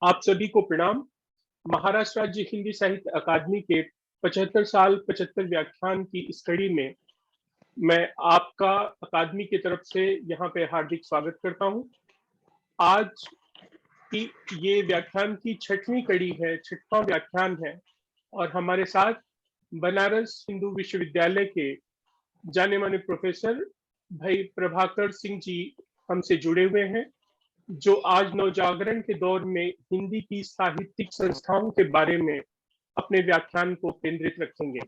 आप सभी को प्रणाम। महाराष्ट्र राज्य हिंदी साहित्य अकादमी के 75 साल 75 व्याख्यान की इस कड़ी में मैं आपका अकादमी की तरफ से यहाँ पे हार्दिक स्वागत करता हूँ। आज की ये व्याख्यान की छठवीं कड़ी है, छठवां व्याख्यान है और हमारे साथ बनारस हिंदू विश्वविद्यालय के जाने माने प्रोफेसर भाई प्रभाकर सिंह जी हमसे जुड़े हुए हैं, जो आज नवजागरण के दौर में हिंदी की साहित्यिक संस्थाओं के बारे में अपने व्याख्यान को केंद्रित रखेंगे।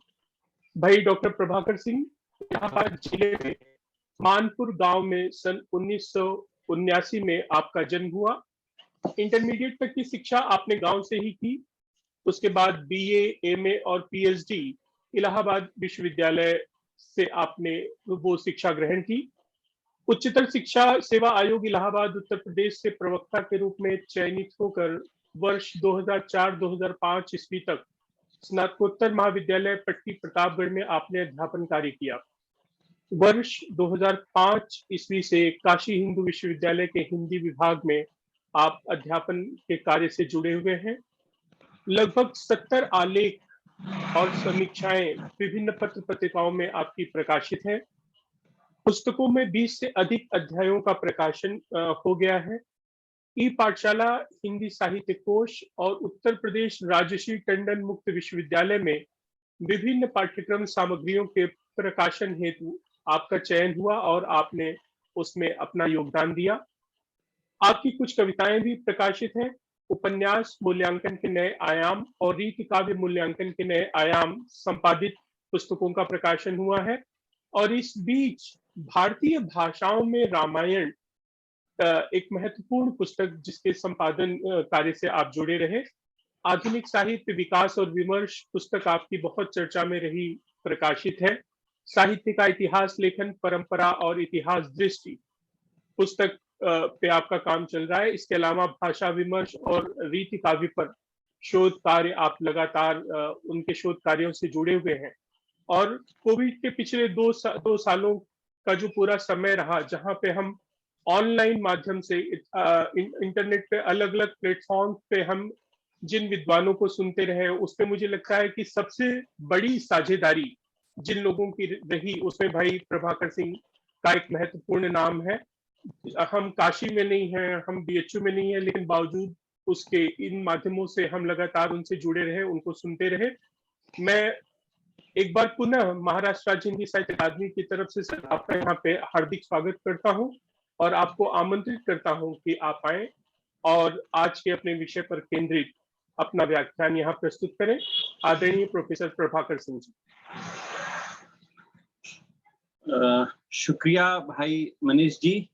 भाई डॉक्टर प्रभाकर सिंह इलाहाबाद जिले में मानपुर गांव में सन 1979 में आपका जन्म हुआ। इंटरमीडिएट तक की शिक्षा आपने गांव से ही की। उसके बाद बीए, एमए और पीएचडी इलाहाबाद विश्वविद्यालय से आपने वो शिक्षा ग्रहण की। उच्चतर शिक्षा सेवा आयोग इलाहाबाद उत्तर प्रदेश से प्रवक्ता के रूप में चयनित होकर वर्ष 2004-2005 ईस्वी तक स्नातकोत्तर महाविद्यालय पट्टी प्रतापगढ़ में आपने अध्यापन कार्य किया। वर्ष 2005 ईस्वी से काशी हिंदू विश्वविद्यालय के हिंदी विभाग में आप अध्यापन के कार्य से जुड़े हुए हैं। लगभग 70 आलेख और समीक्षाएं विभिन्न पत्र पत्रिकाओं में आपकी प्रकाशित हैं। पुस्तकों में 20 से अधिक अध्यायों का प्रकाशन हो गया है। ई पाठशाला, हिंदी साहित्य कोश और उत्तर प्रदेश राजश्री टंडन मुक्त विश्वविद्यालय में विभिन्न पाठ्यक्रम सामग्रियों के प्रकाशन हेतु आपका चयन हुआ और आपने उसमें अपना योगदान दिया। आपकी कुछ कविताएं भी प्रकाशित हैं। उपन्यास मूल्यांकन के नए आयाम और रीति काव्य मूल्यांकन के नए आयाम संपादित पुस्तकों का प्रकाशन हुआ है। और इस बीच भारतीय भाषाओं में रामायण एक महत्वपूर्ण पुस्तक जिसके संपादन कार्य से आप जुड़े रहे। आधुनिक साहित्य विकास और विमर्श पुस्तक आपकी बहुत चर्चा में रही, प्रकाशित है। साहित्य का इतिहास लेखन, परंपरा और इतिहास दृष्टि पुस्तक पे आपका काम चल रहा है। इसके अलावा भाषा विमर्श और रीति काव्य पर शोध कार्य आप लगातार उनके शोध कार्यों से जुड़े हुए हैं। और कोविड के पिछले दो सालों का जो पूरा समय रहा, जहां पे हम ऑनलाइन माध्यम से इंटरनेट पे अलग अलग प्लेटफॉर्म पे हम जिन विद्वानों को सुनते रहे, उसपे मुझे लगता है कि सबसे बड़ी साझेदारी जिन लोगों की रही उसमें भाई प्रभाकर सिंह का एक महत्वपूर्ण नाम है। हम काशी में नहीं हैं, हम बीएचयू में नहीं है, लेकिन बावजूद उसके इन माध्यमों से हम लगातार उनसे जुड़े रहे, उनको सुनते रहे। मैं एक बार पुनः महाराष्ट्र राज्य हिंदी साहित्य अकादमी की तरफ से सर आपका यहाँ पे हार्दिक स्वागत करता हूँ और आपको आमंत्रित करता हूँ कि आप आए और आज के अपने विषय पर केंद्रित अपना व्याख्यान यहाँ प्रस्तुत करें। आदरणीय प्रोफेसर प्रभाकर सिंह जी। शुक्रिया भाई मनीष जी।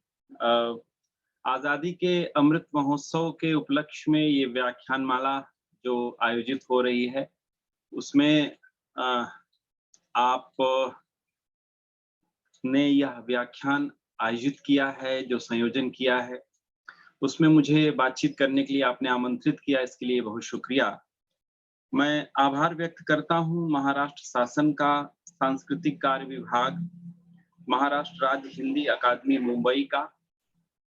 आजादी के अमृत महोत्सव के उपलक्ष्य में ये व्याख्यानमाला जो आयोजित हो रही है, उसमें आप ने यह व्याख्यान आयोजित किया है, जो संयोजन किया है, उसमें मुझे बातचीत करने के लिए आपने आमंत्रित किया, इसके लिए बहुत शुक्रिया। मैं आभार व्यक्त करता हूँ महाराष्ट्र शासन का, सांस्कृतिक कार्य विभाग, महाराष्ट्र राज्य हिंदी अकादमी मुंबई का,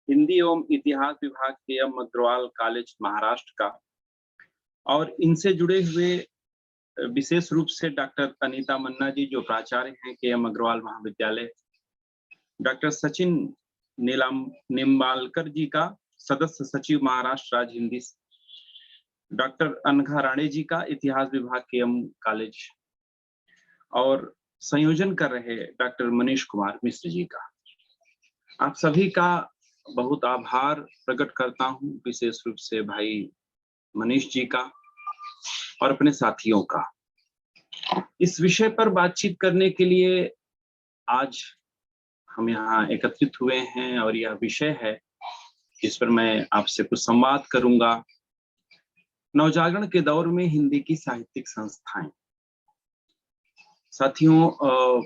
हिंदी एवं इतिहास विभाग के एम अग्रवाल कॉलेज महाराष्ट्र का, और इनसे जुड़े हुए विशेष रूप से डॉक्टर अनीता मन्ना जी जो प्राचार्य हैं के एम अग्रवाल महाविद्यालय, डॉक्टर सचिन निम्बालकर जी का सदस्य सचिव महाराष्ट्र राज्य हिंदी, डॉक्टर अनघा राणे जी का इतिहास विभाग के एम कॉलेज, और संयोजन कर रहे डॉक्टर मनीष कुमार मिश्र जी का। आप सभी का बहुत आभार प्रकट करता हूं, विशेष रूप से भाई मनीष जी का और अपने साथियों का। इस विषय पर बातचीत करने के लिए आज हम यहाँ एकत्रित हुए हैं और यह विषय है जिस पर मैं आपसे कुछ संवाद करूंगा। नवजागरण के दौर में हिंदी की साहित्यिक संस्थाएं। साथियों,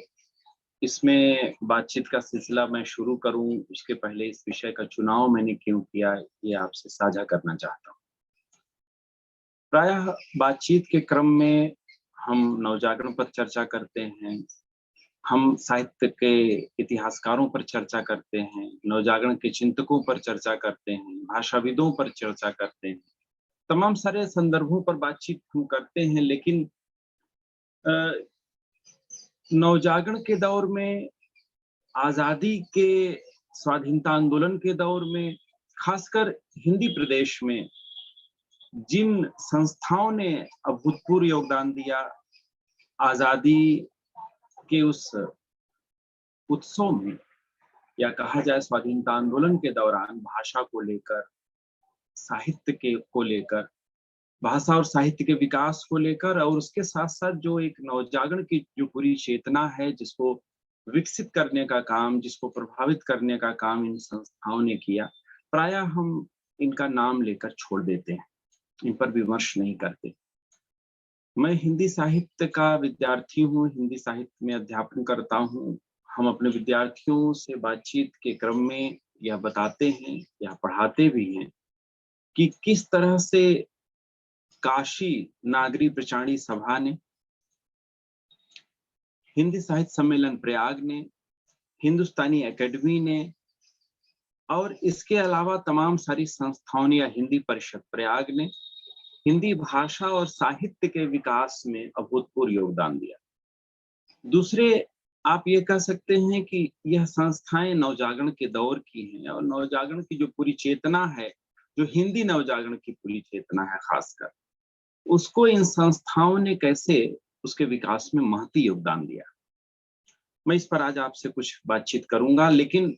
इसमें बातचीत का सिलसिला मैं शुरू करूं उसके पहले इस विषय का चुनाव मैंने क्यों किया ये आपसे साझा करना चाहता हूं। प्रायः बातचीत के क्रम में हम नवजागरण पर चर्चा करते हैं, हम साहित्य के इतिहासकारों पर चर्चा करते हैं, नवजागरण के चिंतकों पर चर्चा करते हैं, भाषाविदों पर चर्चा करते हैं, तमाम सारे संदर्भों पर बातचीत हम करते हैं, लेकिन नवजागरण के दौर में, आजादी के स्वाधीनता आंदोलन के दौर में, खासकर हिंदी प्रदेश में जिन संस्थाओं ने अभूतपूर्व योगदान दिया, आजादी के उस उत्सव में, या कहा जाए स्वाधीनता आंदोलन के दौरान, भाषा को लेकर, साहित्य के को लेकर, भाषा और साहित्य के विकास को लेकर, और उसके साथ साथ जो एक नवजागरण की जो पूरी चेतना है, जिसको विकसित करने का काम, जिसको प्रभावित करने का काम इन संस्थाओं ने किया, प्रायः हम इनका नाम लेकर छोड़ देते हैं, इन पर विमर्श नहीं करते। मैं हिंदी साहित्य का विद्यार्थी हूँ, हिंदी साहित्य में अध्यापन करता हूँ। हम अपने विद्यार्थियों से बातचीत के क्रम में यह बताते हैं या पढ़ाते भी हैं कि किस तरह से काशी नागरी प्रचारणी सभा ने, हिंदी साहित्य सम्मेलन प्रयाग ने, हिंदुस्तानी एकेडमी ने, और इसके अलावा तमाम सारी संस्थाओं ने, या हिंदी परिषद प्रयाग ने हिंदी भाषा और साहित्य के विकास में अभूतपूर्व योगदान दिया। दूसरे, आप ये कह सकते हैं कि यह संस्थाएं नवजागरण के दौर की हैं, और नवजागरण की जो पूरी चेतना है, जो हिंदी नवजागरण की पूरी चेतना है खासकर, उसको इन संस्थाओं ने कैसे उसके विकास में महती योगदान दिया। मैं इस पर आज आपसे कुछ बातचीत करूंगा, लेकिन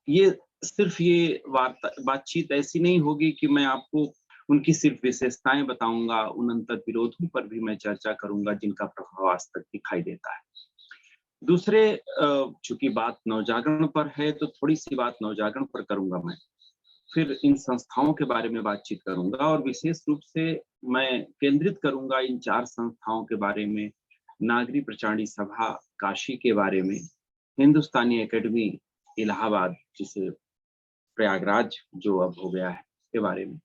ये सिर्फ ये बातचीत ऐसी नहीं होगी कि मैं आपको उनकी सिर्फ विशेषताएं बताऊंगा, उन अंतर विरोधों पर भी मैं चर्चा करूंगा जिनका प्रभाव आज तक दिखाई देता है। दूसरे, चूंकि बात नवजागरण पर है तो थोड़ी सी बात नवजागरण पर करूंगा मैं, फिर इन संस्थाओं के बारे में बातचीत करूंगा, और विशेष रूप से मैं केंद्रित करूंगा इन 4 संस्थाओं के बारे में, नागरी प्रचारणी सभा काशी के बारे में, हिंदुस्तानी एकेडमी इलाहाबाद, जिसे प्रयागराज जो अब हो गया है, के बारे में,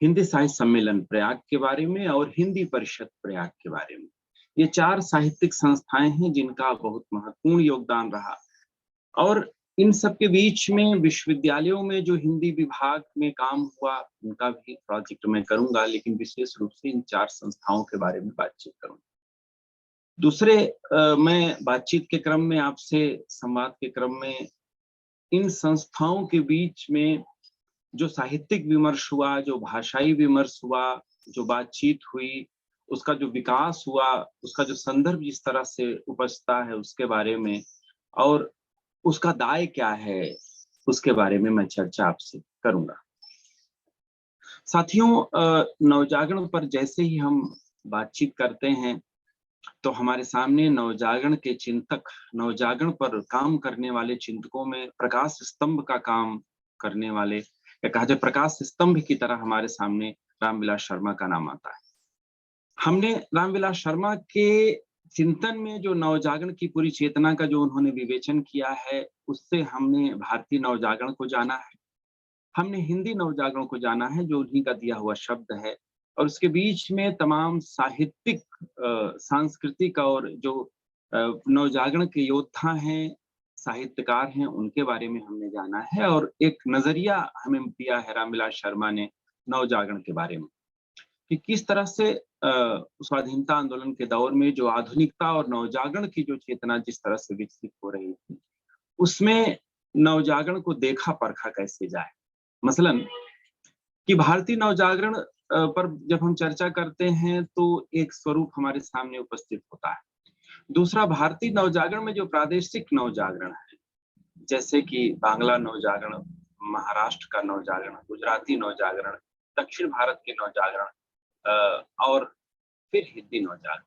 हिंदी साहित्य सम्मेलन प्रयाग के बारे में, और हिंदी परिषद प्रयाग के बारे में। ये 4 साहित्यिक संस्थाएं हैं जिनका बहुत महत्वपूर्ण योगदान रहा, और इन सब के बीच में विश्वविद्यालयों में जो हिंदी विभाग में काम हुआ, उनका भी प्रोजेक्ट मैं करूंगा, लेकिन विशेष रूप से इन 4 संस्थाओं के बारे में बातचीत करूंगा। दूसरे, मैं बातचीत के क्रम में, आपसे संवाद के क्रम में, इन संस्थाओं के बीच में जो साहित्यिक विमर्श हुआ, जो भाषाई विमर्श हुआ, जो बातचीत हुई, उसका जो विकास हुआ, उसका जो संदर्भ जिस तरह से उपजता है, उसके बारे में, और उसका दाय क्या है, उसके बारे में मैं चर्चा आपसे करूंगा। साथियों, नवजागरण पर जैसे ही हम बातचीत करते हैं तो हमारे सामने नवजागरण के चिंतक, नवजागरण पर काम करने वाले चिंतकों में प्रकाश स्तंभ का काम करने वाले, या कहा जाए प्रकाश स्तंभ की तरह, हमारे सामने रामविलास शर्मा का नाम आता है। हमने रामविलास शर्मा के चिंतन में जो नवजागरण की पूरी चेतना का जो उन्होंने विवेचन किया है, उससे हमने भारतीय नवजागरण को जाना है, हमने हिंदी नवजागरण को जाना है, जो उन्हीं का दिया हुआ शब्द है, और उसके बीच में तमाम साहित्यिक, सांस्कृतिक और जो नवजागरण के योद्धा हैं, साहित्यकार हैं, उनके बारे में हमने जाना है, और एक नजरिया हमें दिया है रामविलास शर्मा ने नवजागरण के बारे में, कि किस तरह से स्वाधीनता आंदोलन के दौर में जो आधुनिकता और नवजागरण की जो चेतना जिस तरह से विकसित हो रही थी, उसमें नवजागरण को देखा परखा कैसे जाए। मसलन कि भारतीय नवजागरण पर जब हम चर्चा करते हैं तो एक स्वरूप हमारे सामने उपस्थित होता है। दूसरा, भारतीय नवजागरण में जो प्रादेशिक नवजागरण है, जैसे कि बांग्ला नवजागरण, महाराष्ट्र का नवजागरण, गुजराती नवजागरण, दक्षिण भारत के नवजागरण, और फिर हिंदी नवजागरण,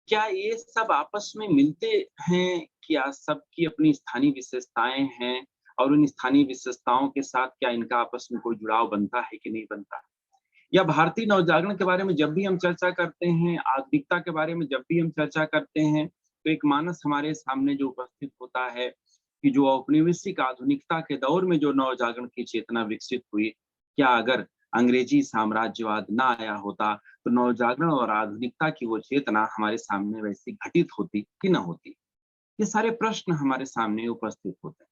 क्या ये सब आपस में मिलते हैं? क्या सबकी अपनी स्थानीय विशेषताएं हैं, और उन स्थानीय विशेषताओं के साथ क्या इनका आपस में कोई जुड़ाव बनता है कि नहीं बनता? या भारतीय नवजागरण के बारे में जब भी हम चर्चा करते हैं, आधुनिकता के बारे में जब भी हम चर्चा करते हैं, तो एक मानस हमारे सामने जो उपस्थित होता है कि जो औपनिवेशिक आधुनिकता के दौर में जो नवजागरण की चेतना विकसित हुई, क्या अगर अंग्रेजी साम्राज्यवाद ना आया होता तो नवजागरण और आधुनिकता की वो चेतना हमारे सामने वैसी घटित होती कि ना होती? ये सारे प्रश्न हमारे सामने उपस्थित होते हैं।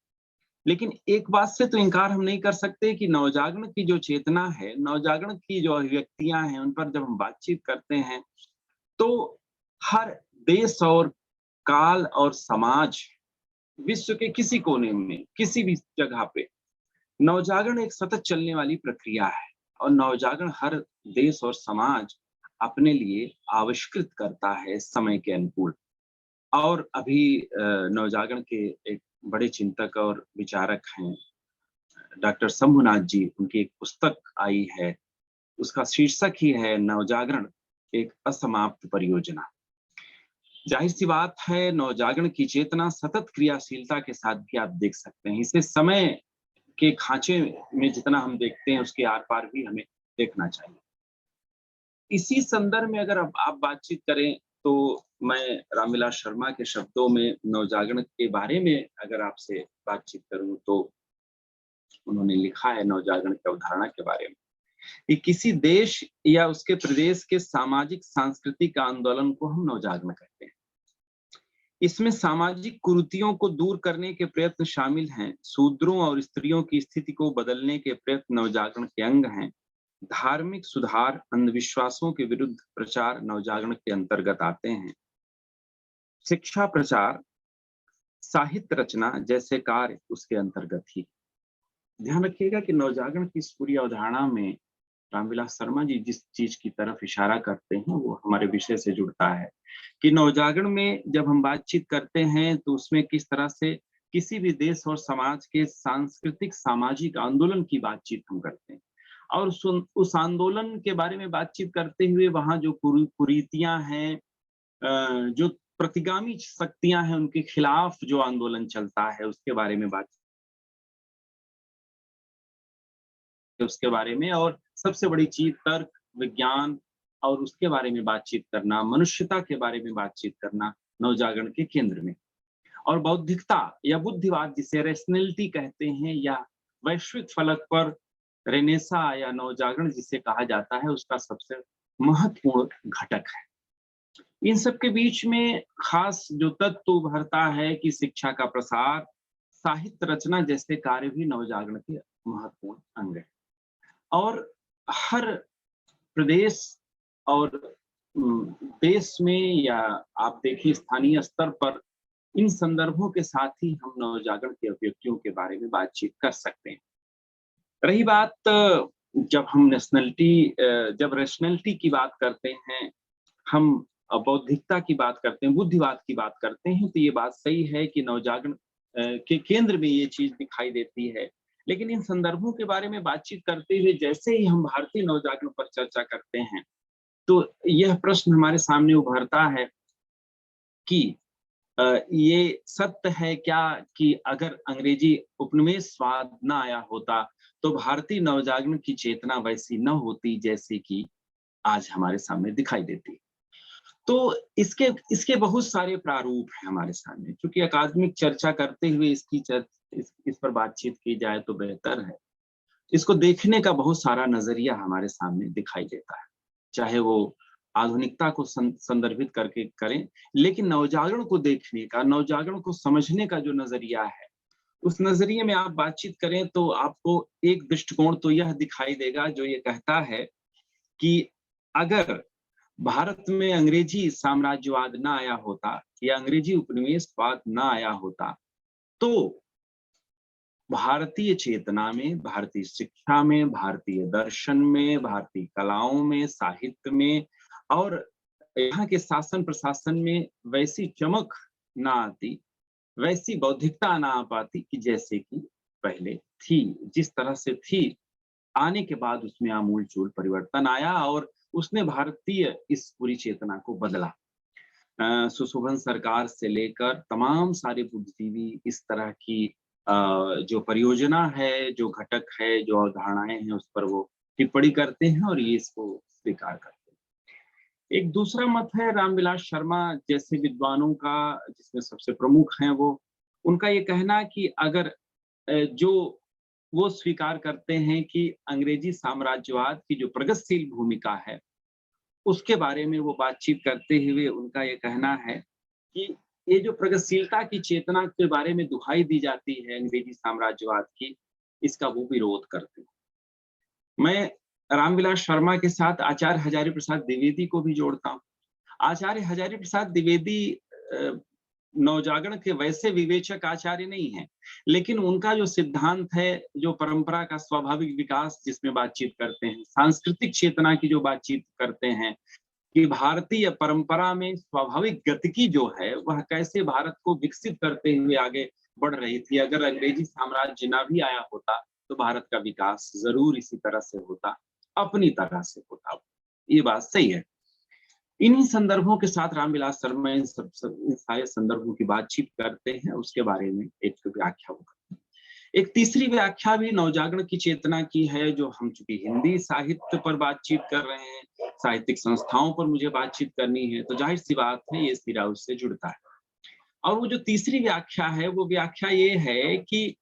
लेकिन एक बात से तो इनकार हम नहीं कर सकते कि नवजागरण की जो चेतना है, नवजागरण की जो अभिव्यक्तियां हैं, उन पर जब हम बातचीत करते हैं तो हर देश और काल और समाज, विश्व के किसी कोने में, किसी भी जगह पे नवजागरण एक सतत चलने वाली प्रक्रिया है और नवजागरण हर देश और समाज अपने लिए आविष्कृत करता है समय के अनुकूल। और अभी नवजागरण के एक बड़े चिंतक और विचारक हैं डॉक्टर शंभुनाथ जी, उनकी एक पुस्तक आई है, उसका शीर्षक ही है नवजागरण एक असमाप्त परियोजना। जाहिर सी बात है, नवजागरण की चेतना सतत क्रियाशीलता के साथ भी आप देख सकते हैं। इसे समय के खांचे में जितना हम देखते हैं उसके आर पार भी हमें देखना चाहिए। इसी संदर्भ में अगर अब आप बातचीत करें तो मैं रामविलास शर्मा के शब्दों में नवजागरण के बारे में अगर आपसे बातचीत करूं तो उन्होंने लिखा है नवजागरण की अवधारणा के बारे में कि किसी देश या उसके प्रदेश के सामाजिक सांस्कृतिक आंदोलन को हम नवजागरण कहते हैं। इसमें सामाजिक कुरीतियों को दूर करने के प्रयत्न शामिल हैं। शूद्रों और स्त्रियों की स्थिति को बदलने के प्रयत्न नवजागरण के अंग हैं। धार्मिक सुधार, अंधविश्वासों के विरुद्ध प्रचार नवजागरण के अंतर्गत आते हैं। शिक्षा प्रचार, साहित्य रचना जैसे कार्य उसके अंतर्गत ही। ध्यान रखिएगा कि नवजागरण की इस पूरी अवधारणा में रामविलास शर्मा जी जिस चीज की तरफ इशारा करते हैं वो हमारे विषय से जुड़ता है कि नवजागरण में जब हम बातचीत करते हैं तो उसमें किस तरह से किसी भी देश और समाज के सांस्कृतिक सामाजिक आंदोलन की बातचीत हम करते हैं और उस आंदोलन के बारे में बातचीत करते हुए वहां जो कुरीतियां हैं, जो प्रतिगामी शक्तियां हैं, उनके खिलाफ जो आंदोलन चलता है उसके बारे में बात, उसके बारे में, और सबसे बड़ी चीज तर्क, विज्ञान और उसके बारे में बातचीत करना, मनुष्यता के बारे में बातचीत करना नवजागरण के केंद्र में। और बौद्धिकता या बुद्धिवाद जिसे रैशनैलिटी कहते हैं या वैश्विक फलक पर रेनेसा या नवजागरण जिसे कहा जाता है उसका सबसे महत्वपूर्ण घटक है। इन सब के बीच में खास जो तत्व उभरता है कि शिक्षा का प्रसार, साहित्य रचना जैसे कार्य भी नवजागरण के महत्वपूर्ण अंग है। और हर प्रदेश और देश में या आप देखिए स्थानीय स्तर पर इन संदर्भों के साथ ही हम नवजागरण की अभिव्यक्तियों के बारे में बातचीत कर सकते हैं। रही बात जब हम जब रैशनैलिटी की बात करते हैं, हम बौद्धिकता की बात करते हैं, बुद्धिवाद की बात करते हैं, तो ये बात सही है कि नवजागरण के केंद्र में ये चीज दिखाई देती है। लेकिन इन संदर्भों के बारे में बातचीत करते हुए जैसे ही हम भारतीय नवजागरण पर चर्चा करते हैं तो यह प्रश्न हमारे सामने उभरता है कि ये सत्य है क्या कि अगर अंग्रेजी उपनिवेशवाद न आया होता तो भारतीय नवजागरण की चेतना वैसी न होती जैसे कि आज हमारे सामने दिखाई देती। तो इसके बहुत सारे प्रारूप हैं हमारे सामने, क्योंकि अकादमिक चर्चा करते हुए इस पर बातचीत की जाए तो बेहतर है। इसको देखने का बहुत सारा नजरिया हमारे सामने दिखाई देता है, चाहे वो आधुनिकता को संदर्भित करके करें, लेकिन नवजागरण को देखने का, नवजागरण को समझने का जो नजरिया है, उस नजरिए में आप बातचीत करें तो आपको एक दृष्टिकोण तो यह दिखाई देगा जो ये कहता है कि अगर भारत में अंग्रेजी साम्राज्यवाद न आया होता या अंग्रेजी उपनिवेशवाद न आया होता तो भारतीय चेतना में, भारतीय शिक्षा में, भारतीय दर्शन में, भारतीय कलाओं में, साहित्य में और यहाँ के शासन प्रशासन में वैसी चमक ना आती, वैसी बौद्धिकता ना आ पाती कि जैसे कि पहले थी। जिस तरह से थी, आने के बाद उसमें आमूल-चूल परिवर्तन आया और उसने भारतीय इस पूरी चेतना को बदला। सुशोभन सरकार से लेकर तमाम सारे बुद्धिजीवी इस तरह की जो परियोजना है, जो घटक है, जो अवधारणाएं हैं, उस पर वो टिप्पणी करते हैं और ये इसको स्वीकार करते हैं। एक दूसरा मत है रामविलास शर्मा जैसे विद्वानों का, जिसमें सबसे प्रमुख हैं उनका ये कहना कि अगर जो वो स्वीकार करते हैं कि अंग्रेजी साम्राज्यवाद की जो प्रगतिशील भूमिका है उसके बारे में वो बातचीत करते हुए उनका ये कहना है कि ये जो प्रगतिशीलता की चेतना के बारे में दुहाई दी जाती है अंग्रेजी साम्राज्यवाद की, इसका वो विरोध करते हैं। मैं रामविलास शर्मा के साथ आचार्य हजारी प्रसाद द्विवेदी को भी जोड़ता हूँ। आचार्य हजारी प्रसाद द्विवेदी नवजागरण के वैसे विवेचक आचार्य नहीं हैं, लेकिन उनका जो सिद्धांत है, जो परंपरा का स्वाभाविक विकास जिसमें बातचीत करते हैं, सांस्कृतिक चेतना की जो बातचीत करते हैं कि भारतीय परंपरा में स्वाभाविक गतिकी जो है वह कैसे भारत को विकसित करते हुए आगे बढ़ रही थी। अगर अंग्रेजी साम्राज्य ना भी आया होता तो भारत का विकास जरूर इसी तरह से होता, अपनी तरह से होता। ये बात सही है। इन्हीं संदर्भों के साथ रामविलास शर्मा इन सारे संदर्भों की बातचीत करते हैं, उसके बारे में एक व्याख्या होगा। एक तीसरी व्याख्या भी नवजागरण की चेतना की है, जो हम चूंकि हिंदी साहित्य पर बातचीत कर रहे हैं, साहित्यिक संस्थाओं पर मुझे बातचीत करनी है, तो जाहिर सी बात है ये सिरा उससे जुड़ता है। और वो जो तीसरी व्याख्या है, वो व्याख्या ये है कि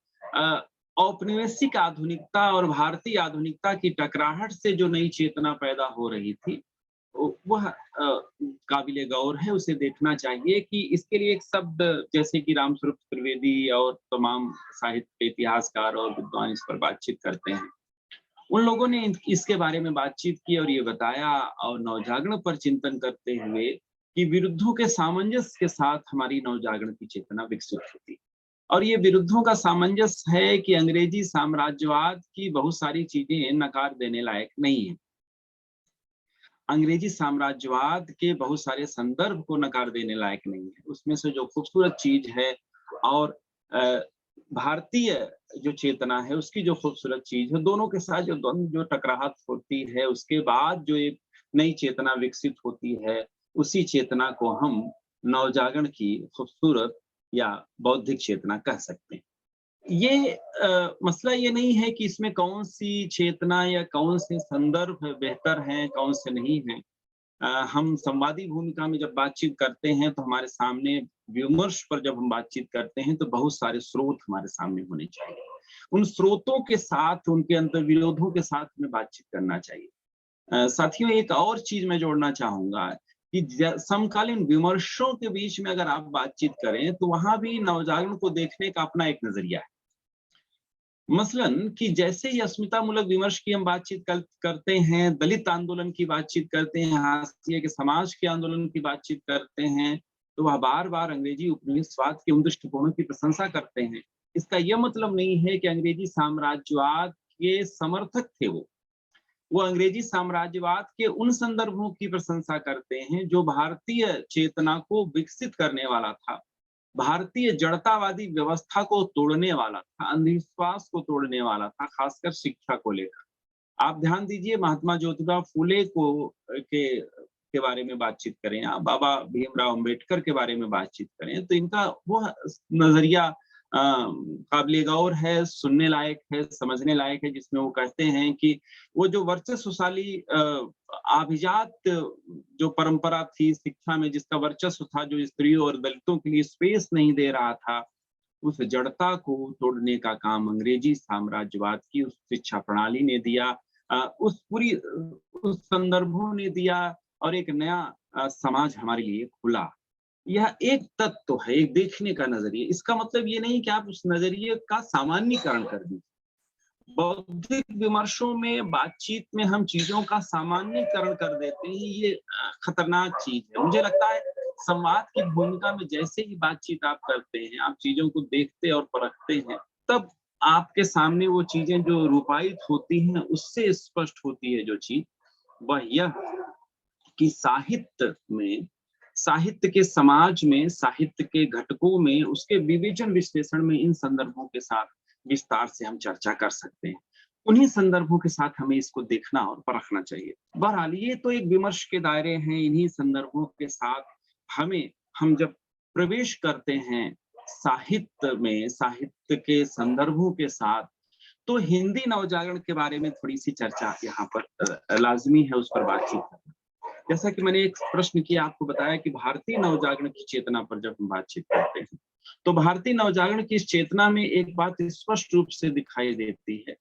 औपनिवेशिक आधुनिकता और भारतीय आधुनिकता की टकराहट से जो नई चेतना पैदा हो रही थी वह काबिले गौर है, उसे देखना चाहिए कि इसके लिए एक शब्द जैसे कि रामस्वरूप त्रिवेदी और तमाम साहित्य इतिहासकार और विद्वान इस पर बातचीत करते हैं। उन लोगों ने इसके बारे में बातचीत की और ये बताया और नवजागरण पर चिंतन करते हुए कि विरुद्धों के सामंजस्य के साथ हमारी नवजागरण की चेतना विकसित होती। और ये विरुद्धों का सामंजस्य है कि अंग्रेजी साम्राज्यवाद की बहुत सारी चीजें नकार देने लायक नहीं है। अंग्रेजी साम्राज्यवाद के बहुत सारे संदर्भ को नकार देने लायक नहीं है। उसमें से जो खूबसूरत चीज है और भारतीय जो चेतना है उसकी जो खूबसूरत चीज है, दोनों के साथ जो द्वंद्व जो टकराहट होती है, उसके बाद जो एक नई चेतना विकसित होती है, उसी चेतना को हम नवजागरण की खूबसूरत या बौद्धिक चेतना कह सकते हैं। ये मसला ये नहीं है कि इसमें कौन सी चेतना या कौन से संदर्भ बेहतर हैं, कौन से नहीं हैं। हम संवादी भूमिका में जब बातचीत करते हैं तो हमारे सामने विमर्श पर जब हम बातचीत करते हैं तो बहुत सारे स्रोत हमारे सामने होने चाहिए। उन स्रोतों के साथ, उनके अंतर्विरोधों के साथ हमें बातचीत करना चाहिए। साथियों, एक और चीज मैं जोड़ना चाहूंगा कि समकालीन विमर्शों के बीच में अगर आप बातचीत करें तो वहां भी नवजागरण को देखने का अपना एक नजरिया है। मसलन कि जैसे ही अस्मितामूलक विमर्श की हम बातचीत करते हैं, दलित आंदोलन की बातचीत करते हैं, हाशिए के समाज के आंदोलन की बातचीत करते हैं, तो वह बार बार अंग्रेजी उपनिवेशवाद के उन दृष्टिकोणों की प्रशंसा करते हैं। इसका यह मतलब नहीं है कि अंग्रेजी साम्राज्यवाद के समर्थक थे। वो अंग्रेजी साम्राज्यवाद के उन संदर्भों की प्रशंसा करते हैं जो भारतीय चेतना को विकसित करने वाला था, भारतीय जड़तावादी व्यवस्था को तोड़ने वाला था, अंधविश्वास को तोड़ने वाला था, खासकर शिक्षा को लेकर। आप ध्यान दीजिए, महात्मा ज्योतिबा फूले के बारे में बातचीत करें, आप बाबा भीमराव अंबेडकर के बारे में बातचीत करें, तो इनका वो नजरिया काबिले गौर है, सुनने लायक है, समझने लायक है, जिसमें वो कहते हैं कि वो जो वर्चस्वशाली अभिजात जो परंपरा थी शिक्षा में, जिसका वर्चस्व था, जो स्त्रियों और दलितों के लिए स्पेस नहीं दे रहा था, उस जड़ता को तोड़ने का काम अंग्रेजी साम्राज्यवाद की उस शिक्षा प्रणाली ने दिया, उस संदर्भों ने दिया और एक नया समाज हमारे लिए खुला। यह एक तत्व है, एक देखने का नजरिया। इसका मतलब ये नहीं कि आप उस नजरिए का सामान्यीकरण कर दीजिए। बौद्धिक विमर्शों में, बातचीत में हम चीजों का सामान्यीकरण कर देते हैं, ये खतरनाक चीज है। मुझे लगता है संवाद की भूमिका में जैसे ही बातचीत आप करते हैं, आप चीजों को देखते और परखते हैं, तब आपके सामने वो चीजें जो रूपायित होती हैं उससे स्पष्ट होती है। जो चीज वह यह कि साहित्य के समाज में, साहित्य के घटकों में, उसके विवेचन विश्लेषण में इन संदर्भों के साथ विस्तार से हम चर्चा कर सकते हैं। उन्हीं संदर्भों के साथ हमें इसको देखना और परखना चाहिए। बहरहाल ये तो एक विमर्श के दायरे हैं। इन्हीं संदर्भों के साथ हम जब प्रवेश करते हैं साहित्य में, साहित्य के संदर्भों के साथ, तो हिंदी नवजागरण के बारे में थोड़ी सी चर्चा यहाँ पर लाजमी है, उस पर बातचीत करना। जैसा कि मैंने एक प्रश्न किया, आपको बताया कि भारतीय नवजागरण की चेतना पर जब हम बातचीत करते हैं तो भारतीय नवजागरण की इस चेतना में एक बात स्पष्ट रूप से दिखाई देती है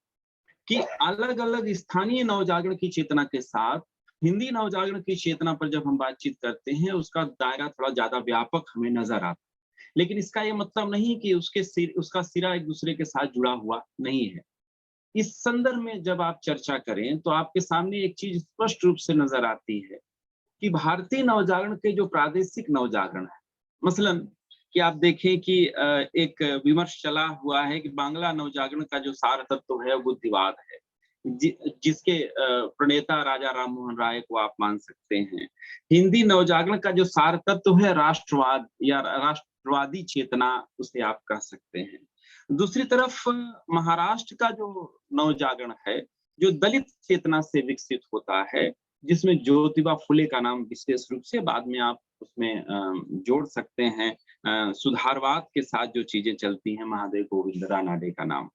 कि अलग अलग स्थानीय नवजागरण की चेतना के साथ हिंदी नवजागरण की चेतना पर जब हम बातचीत करते हैं, उसका दायरा थोड़ा ज्यादा व्यापक हमें नजर आता है। लेकिन इसका ये मतलब नहीं कि उसका सिरा एक दूसरे के साथ जुड़ा हुआ नहीं है। इस संदर्भ में जब आप चर्चा करें तो आपके सामने एक चीज स्पष्ट रूप से नजर आती है कि भारतीय नवजागरण के जो प्रादेशिक नवजागरण है, मसलन कि आप देखें कि एक विमर्श चला हुआ है कि बांग्ला नवजागरण का जो सार तत्व है वो बुद्धिवाद है, जिसके प्रणेता राजा राम मोहन राय को आप मान सकते हैं। हिंदी नवजागरण का जो सार तत्व है राष्ट्रवाद या राष्ट्रवादी चेतना, उसे आप कह सकते हैं। दूसरी तरफ महाराष्ट्र का जो नवजागरण है, जो दलित चेतना से विकसित होता है, जिसमें ज्योतिबा फुले का नाम विशेष रूप से बाद में आप उसमें जोड़ सकते हैं। सुधारवाद के साथ जो चीजें चलती हैं, महादेव गोविंद रानाडे का नाम।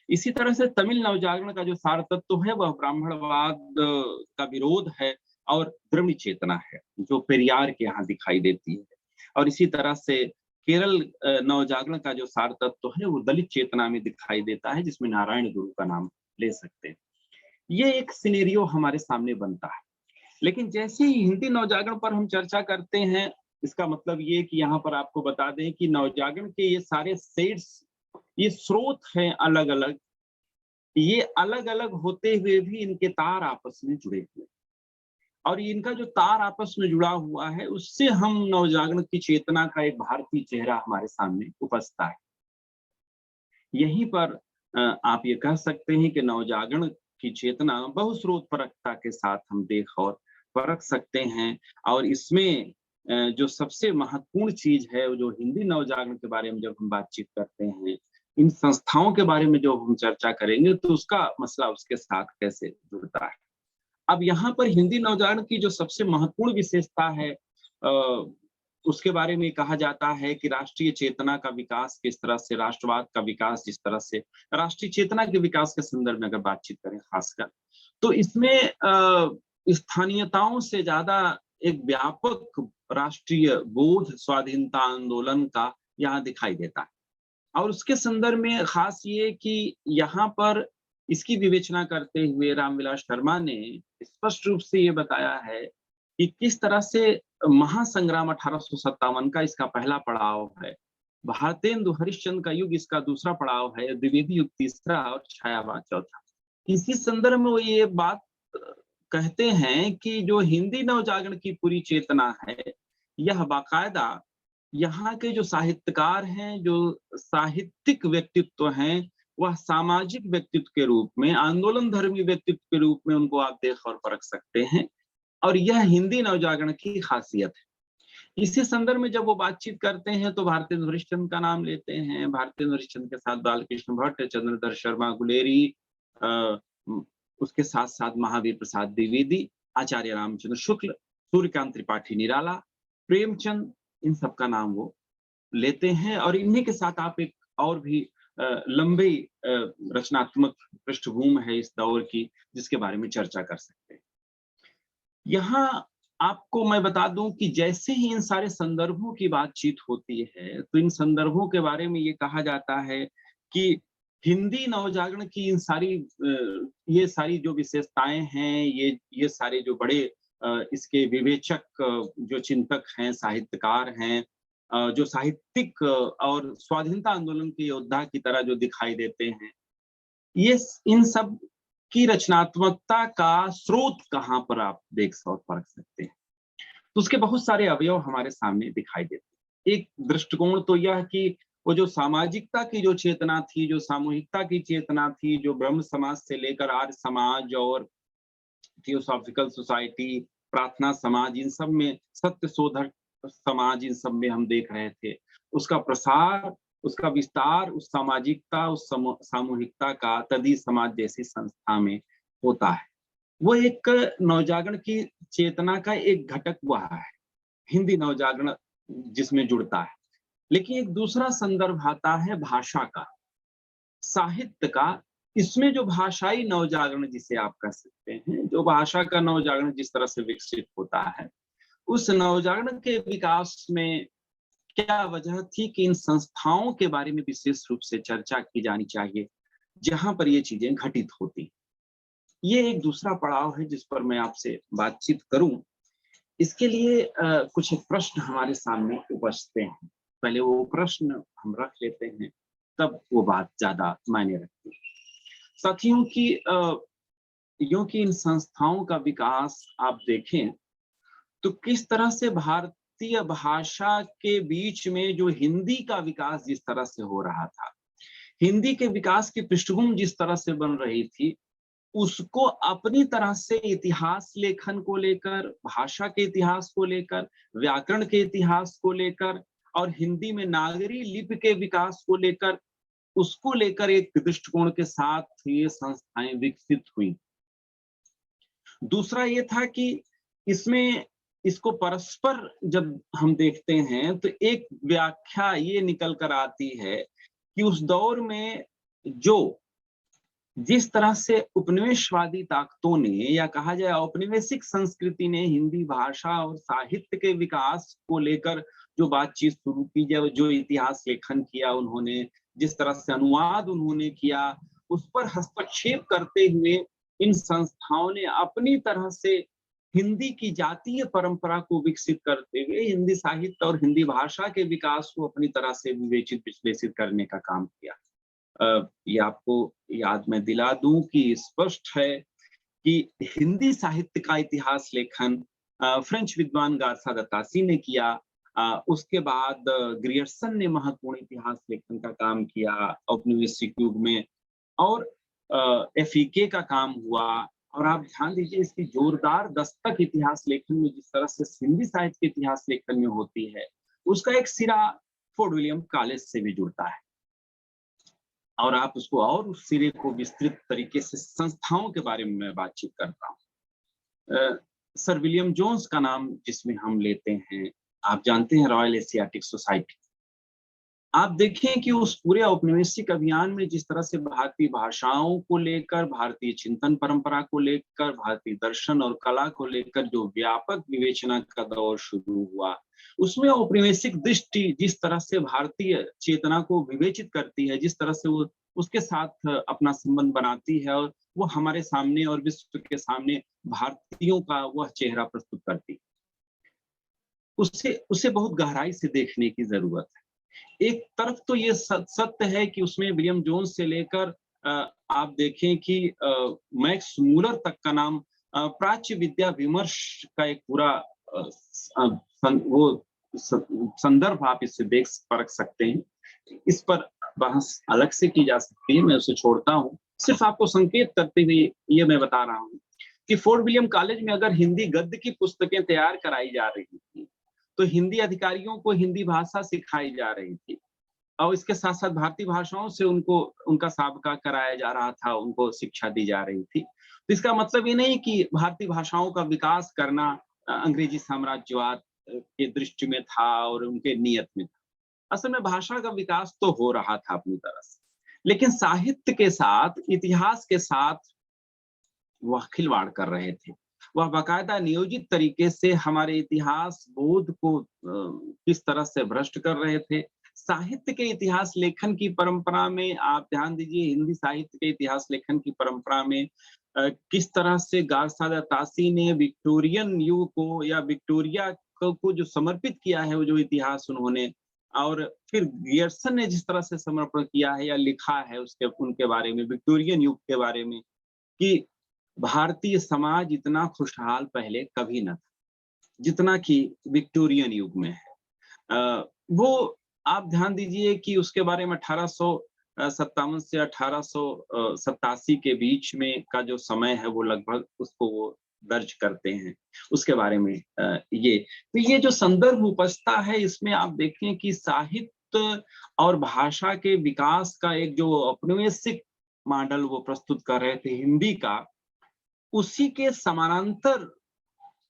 इसी तरह से तमिल नवजागरण का जो सार तत्व है वह ब्राह्मणवाद का विरोध है और द्रविड़ चेतना है, जो पेरियार के यहाँ दिखाई देती है। और इसी तरह से केरल नवजागरण का जो सार तत्व है वो दलित चेतना में दिखाई देता है, जिसमें नारायण गुरु का नाम ले सकते हैं। ये एक सिनेरियो हमारे सामने बनता है। लेकिन जैसे ही हिंदी नवजागरण पर हम चर्चा करते हैं, इसका मतलब ये कि यहाँ पर आपको बता दें कि नवजागरण के ये सारे सेट्स, ये स्रोत हैं अलग अलग, ये अलग अलग होते हुए भी इनके तार आपस में जुड़े हुए, और इनका जो तार आपस में जुड़ा हुआ है उससे हम नवजागरण की चेतना का एक भारतीय चेहरा हमारे सामने उपजता है। यहीं पर आप ये कह सकते हैं कि नवजागरण की चेतना बहुस्रोत परकता के साथ हम देख और परख सकते हैं। और इसमें जो सबसे महत्वपूर्ण चीज है, जो हिंदी नवजागरण के बारे में जब हम बातचीत करते हैं, इन संस्थाओं के बारे में जो हम चर्चा करेंगे, तो उसका मसला उसके साथ कैसे जुड़ता है। अब यहाँ पर हिंदी नवजागरण की जो सबसे महत्वपूर्ण विशेषता है, उसके बारे में कहा जाता है कि राष्ट्रीय चेतना का विकास किस तरह से, राष्ट्रवाद का विकास जिस तरह से, राष्ट्रीय चेतना के विकास के संदर्भ में अगर बातचीत करें खासकर, तो इसमें स्थानीयताओं से ज्यादा एक व्यापक राष्ट्रीय बोध, स्वाधीनता आंदोलन का यहाँ दिखाई देता है। और उसके संदर्भ में खास ये कि यहाँ पर इसकी विवेचना करते हुए रामविलास शर्मा ने स्पष्ट रूप से ये बताया है कि किस तरह से महासंग्राम 1857 का इसका पहला पड़ाव है, भारतेंदु हरिश्चंद्र का युग इसका दूसरा पड़ाव है, द्विवेदी युग तीसरा और छायावाद चौथा। इसी संदर्भ में वो ये बात कहते हैं कि जो हिंदी नवजागरण की पूरी चेतना है, यह बाकायदा यहाँ के जो साहित्यकार हैं, जो साहित्यिक व्यक्तित्व हैं, वह सामाजिक व्यक्तित्व के रूप में, आंदोलन धर्मी व्यक्तित्व के रूप में उनको आप देख और परख सकते हैं। और यह हिंदी नवजागरण की खासियत है। इसी संदर्भ में जब वो बातचीत करते हैं तो भारतेंदु हरिश्चंद्र का नाम लेते हैं। भारतेंदु हरिश्चंद्र के साथ बालकृष्ण भट्ट, चंद्रधर शर्मा गुलेरी, उसके साथ साथ महावीर प्रसाद द्विवेदी, आचार्य रामचंद्र शुक्ल, सूर्यकांत त्रिपाठी निराला, प्रेमचंद, इन सबका नाम वो लेते हैं। और इन्हीं के साथ आप एक और भी लंबी रचनात्मक पृष्ठभूमि है इस दौर की, जिसके बारे में चर्चा कर सकते हैं। यहाँ आपको मैं बता दूं कि जैसे ही इन सारे संदर्भों की बातचीत होती है, तो इन संदर्भों के बारे में ये कहा जाता है कि हिंदी नवजागरण की इन सारी ये सारी जो विशेषताएं हैं, ये सारे जो बड़े इसके विवेचक जो चिंतक हैं, साहित्यकार हैं, जो साहित्यिक और स्वाधीनता आंदोलन के योद्धा की तरह जो दिखाई देते हैं, ये इन सब की रचनात्मकता का स्रोत कहाँ पर आप देख और परख सकते हैं। तो उसके बहुत सारे अवयव हमारे सामने दिखाई देते हैं। एक दृष्टिकोण तो यह कि वो जो सामाजिकता की जो चेतना थी, जो सामूहिकता की चेतना थी, जो ब्रह्म समाज से लेकर आर्य समाज और थियोसॉफिकल सोसाइटी, प्रार्थना समाज, इन सब में, सत्य शोधक समाज, इन सब में हम देख रहे थे, उसका प्रसार, उसका विस्तार उस सामाजिकता, उस सामूहिकता का तदी समाज जैसी संस्था में होता है। वो एक नवजागरण की चेतना का एक घटक वह है, हिंदी नवजागरण जिसमें जुड़ता है। लेकिन एक दूसरा संदर्भ आता है भाषा का, साहित्य का। इसमें जो भाषाई नवजागरण जिसे आप कह सकते हैं, जो भाषा का नवजागरण जिस तरह से विकसित होता है, उस नवजागरण के विकास में क्या वजह थी कि इन संस्थाओं के बारे में विशेष रूप से चर्चा की जानी चाहिए, जहां पर ये चीजें घटित होती। ये एक दूसरा पड़ाव है जिस पर मैं आपसे बातचीत करूं। इसके लिए कुछ प्रश्न हमारे सामने उपजते हैं। पहले वो प्रश्न हम रख लेते हैं, तब वो बात ज्यादा मायने रखती है। साथियों की यूं कि इन संस्थाओं का विकास आप देखें तो किस तरह से भारतीय भाषा के बीच में जो हिंदी का विकास जिस तरह से हो रहा था, हिंदी के विकास की पृष्ठभूमि जिस तरह से बन रही थी, उसको अपनी तरह से इतिहास लेखन को लेकर, भाषा के इतिहास को लेकर, व्याकरण के इतिहास को लेकर और हिंदी में नागरी लिपि के विकास को लेकर, उसको लेकर एक दृष्टिकोण के साथ ये संस्थाएं विकसित हुई। दूसरा ये था कि इसमें इसको परस्पर जब हम देखते हैं तो एक व्याख्या ये निकल कर आती है कि उस दौर में जो जिस तरह से उपनिवेशवादी ताकतों ने या कहा जाए औपनिवेशिक संस्कृति ने हिंदी भाषा और साहित्य के विकास को लेकर जो बातचीत शुरू की, जो इतिहास लेखन किया उन्होंने, जिस तरह से अनुवाद उन्होंने किया, उस पर हस्तक्षेप करते हुए इन संस्थाओं ने अपनी तरह से हिंदी की जातीय परंपरा को विकसित करते हुए हिंदी साहित्य और हिंदी भाषा के विकास को अपनी तरह से विवेचित विश्लेषित करने का काम किया। ये आपको याद मैं दिला दूं कि स्पष्ट है कि हिंदी साहित्य का इतिहास लेखन फ्रेंच विद्वान गार्सा द तासी ने किया। उसके बाद ग्रियर्सन ने महत्वपूर्ण इतिहास लेखन का काम किया औपनिवेशिक युग में, और एफईके का काम हुआ। और आप ध्यान दीजिए इसकी जोरदार दस्तक इतिहास लेखन में जिस तरह से हिंदी साहित्य के इतिहास लेखन में होती है, उसका एक सिरा फोर्ट विलियम कॉलेज से भी जुड़ता है। और आप उसको और उस सिरे को विस्तृत तरीके से संस्थाओं के बारे में मैं बातचीत करता हूँ। सर विलियम जोन्स का नाम जिसमें हम लेते हैं, आप जानते हैं रॉयल एशियाटिक सोसाइटी। आप देखें कि उस पूरे औपनिवेशिक अभियान में जिस तरह से भारतीय भाषाओं को लेकर, भारतीय चिंतन परंपरा को लेकर, भारतीय दर्शन और कला को लेकर जो व्यापक विवेचना का दौर शुरू हुआ, उसमें औपनिवेशिक दृष्टि जिस तरह से भारतीय चेतना को विवेचित करती है, जिस तरह से वो उसके साथ अपना संबंध बनाती है और वो हमारे सामने और विश्व के सामने भारतीयों का वह चेहरा प्रस्तुत करती है, उसे बहुत गहराई से देखने की जरूरत है। एक तरफ तो ये सत्य है कि उसमें विलियम जोन्स से लेकर आप देखें कि मैक्स मूलर तक का नाम प्राच्य विद्या विमर्श का एक पूरा वो संदर्भ आप इससे देख परख सकते हैं। इस पर बहस अलग से की जा सकती है, मैं उसे छोड़ता हूँ। सिर्फ आपको संकेत करते हुए ये मैं बता रहा हूँ कि फोर्ट विलियम कॉलेज में अगर हिंदी गद्य की पुस्तकें तैयार कराई जा रही थी तो हिंदी अधिकारियों को हिंदी भाषा सिखाई जा रही थी और इसके साथ साथ भारतीय भाषाओं से उनका साबका कराया जा रहा था, उनको शिक्षा दी जा रही थी। तो इसका मतलब ये नहीं कि भारतीय भाषाओं का विकास करना अंग्रेजी साम्राज्यवाद के दृष्टि में था और उनके नियत में था। असल में भाषा का विकास तो हो रहा था अपनी तरह से, लेकिन साहित्य के साथ, इतिहास के साथ वह खिलवाड़ कर रहे थे। वह बाकायदा नियोजित तरीके से हमारे इतिहास बोध को किस तरह से भ्रष्ट कर रहे थे। साहित्य के इतिहास लेखन की परंपरा में आप ध्यान दीजिए, हिंदी साहित्य के इतिहास लेखन की परंपरा में किस तरह से गार्सा द तासी ने विक्टोरियन युग को या विक्टोरिया को जो समर्पित किया है, वो जो इतिहास उन्होंने, और फिर गियर्सन ने जिस तरह से समर्पण किया है या लिखा है उनके बारे में, विक्टोरियन युग के बारे में, कि भारतीय समाज इतना खुशहाल पहले कभी न था जितना कि विक्टोरियन युग में है। वो आप ध्यान दीजिए कि उसके बारे में 1857 से 1887 के बीच में का जो समय है वो लगभग उसको वो दर्ज करते हैं। उसके बारे में ये जो संदर्भ उपजता है, इसमें आप देखें कि साहित्य और भाषा के विकास का एक जो औपनिवेशिक मॉडल वो प्रस्तुत कर रहे थे हिंदी का, उसी के समानांतर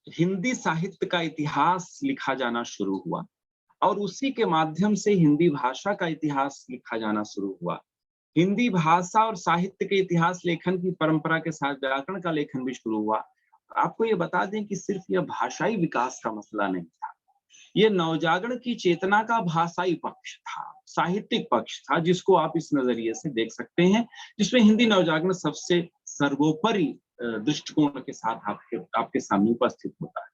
हिंदी साहित्य का इतिहास लिखा जाना शुरू हुआ और उसी के माध्यम से हिंदी भाषा का इतिहास लिखा जाना शुरू हुआ। हिंदी भाषा और साहित्य के इतिहास लेखन की परंपरा के साथ व्याकरण का लेखन भी शुरू हुआ। आपको ये बता दें कि सिर्फ यह भाषाई विकास का मसला नहीं था, ये नवजागरण की चेतना का भाषाई पक्ष था, साहित्यिक पक्ष था, जिसको आप इस नजरिए से देख सकते हैं, जिसमें हिंदी नवजागरण सबसे सर्वोपरि दृष्टिकोण के साथ आपके सामने उपस्थित होता है।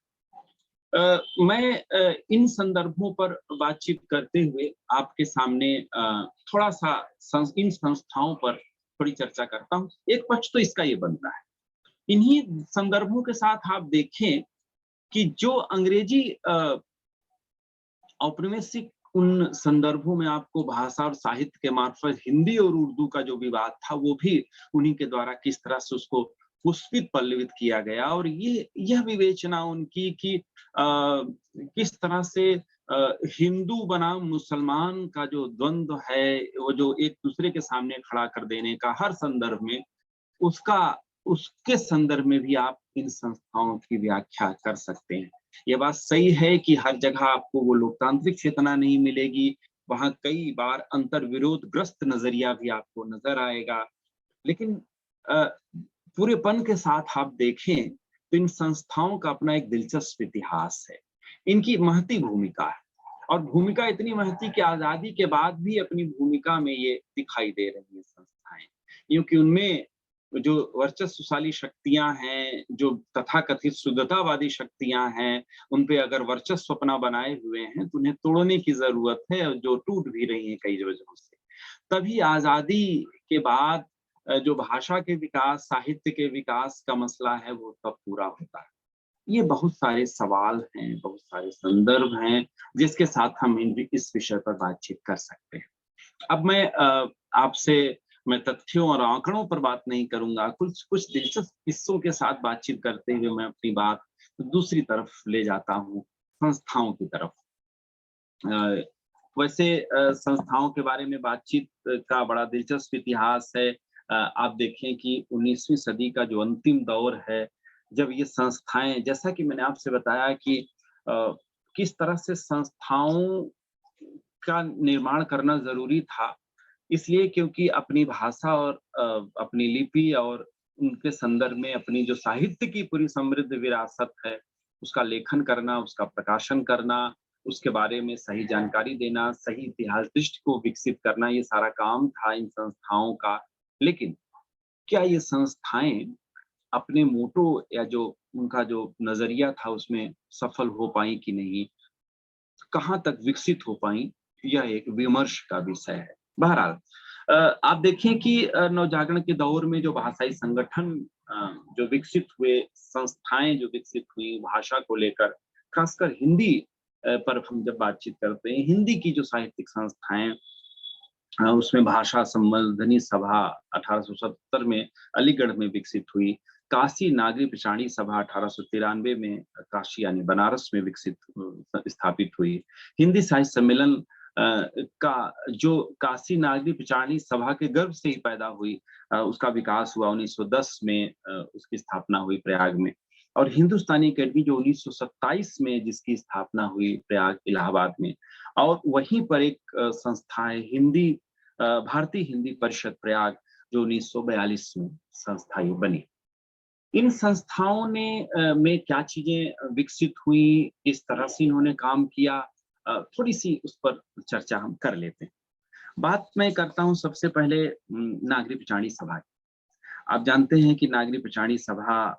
मैं इन संदर्भों पर बातचीत करते हुए आपके सामने थोड़ा सा इन संस्थाओं पर थोड़ी चर्चा करता हूँ। एक पक्ष तो इसका ये बनता है, इन्हीं संदर्भों के साथ आप देखें कि जो अंग्रेजी औपनिवेशिक उन संदर्भों में आपको भाषा और साहित्य के मार्फत हिंदी और उर्दू का जो विवाद था वो भी उन्हीं के द्वारा किस तरह से उसको पुष्पित पल्लवित किया गया। और ये यह विवेचना उनकी कि किस तरह से हिंदू बनाम मुसलमान का जो द्वंद्व है, वो जो एक दूसरे के सामने खड़ा कर देने का हर संदर्भ में, उसका उसके संदर्भ में भी आप इन संस्थाओं की व्याख्या कर सकते हैं। ये बात सही है कि हर जगह आपको वो लोकतांत्रिक चेतना नहीं मिलेगी, वहाँ कई बार अंतर्विरोध ग्रस्त नजरिया भी आपको नजर आएगा। लेकिन अ, पूरेपन के साथ आप देखें तो इन संस्थाओं का अपना एक दिलचस्प इतिहास है, इनकी महती भूमिका है, और भूमिका इतनी महती कि आजादी के बाद भी अपनी भूमिका में ये दिखाई दे रही है संस्थाएं, क्योंकि उनमें जो वर्चस्वशाली शक्तियां हैं, जो तथाकथित शुद्धतावादी शक्तियां हैं, उन पे अगर वर्चस्व अपना बनाए हुए हैं तो उन्हें तोड़ने की जरूरत है, और जो टूट भी रही है कई वजहों से। तभी आजादी के बाद जो भाषा के विकास, साहित्य के विकास का मसला है वो तब पूरा होता है। ये बहुत सारे सवाल हैं, बहुत सारे संदर्भ हैं जिसके साथ हम इस विषय पर बातचीत कर सकते हैं। अब आपसे मैं तथ्यों और आंकड़ों पर बात नहीं करूंगा, कुछ कुछ दिलचस्प किस्सों के साथ बातचीत करते हुए मैं अपनी बात दूसरी तरफ ले जाता हूँ, संस्थाओं की तरफ। अ, वैसे संस्थाओं के बारे में बातचीत का बड़ा दिलचस्प इतिहास है। आप देखें कि 19वीं सदी का जो अंतिम दौर है, जब ये संस्थाएं, जैसा कि मैंने आपसे बताया कि किस तरह से संस्थाओं का निर्माण करना जरूरी था, इसलिए क्योंकि अपनी भाषा और अपनी लिपि और उनके संदर्भ में अपनी जो साहित्य की पूरी समृद्ध विरासत है, उसका लेखन करना, उसका प्रकाशन करना, उसके बारे में सही जानकारी देना, सही इतिहास दृष्टि को विकसित करना, ये सारा काम था इन संस्थाओं का। लेकिन क्या ये संस्थाएं अपने मोटो या जो उनका जो नजरिया था उसमें सफल हो पाई कि नहीं, कहाँ तक विकसित हो पाई, यह एक विमर्श का विषय है। बहरहाल आप देखें कि नवजागरण के दौर में जो भाषाई संगठन जो विकसित हुए, संस्थाएं जो विकसित हुई भाषा को लेकर, खासकर हिंदी पर हम जब बातचीत करते हैं, हिंदी की जो साहित्यिक संस्थाएं, उसमें भाषा संवर्धनी सभा 1877 में अलीगढ़ में विकसित हुई, काशी नागरी पिछाड़ी सभा 1893 में काशी यानी बनारस में विकसित स्थापित हुई, हिंदी साहित्य सम्मेलन का जो काशी नागरी पिछाड़ी सभा के गर्भ से ही पैदा हुई, उसका विकास हुआ 1910 में, उसकी स्थापना हुई प्रयाग में, और हिंदुस्तानी अकेडमी जो 1927 में जिसकी स्थापना हुई प्रयाग इलाहाबाद में, और वहीं पर एक संस्था है हिंदी भारतीय हिंदी परिषद प्रयाग, जो 1942 में संस्था ये बनी। इन संस्थाओं ने में क्या चीजें विकसित हुई, किस तरह से इन्होंने काम किया, थोड़ी सी उस पर चर्चा हम कर लेते हैं। बात मैं करता हूं सबसे पहले नागरी पिछाड़ी सभा की। आप जानते हैं कि नागरी पिछाड़ी सभा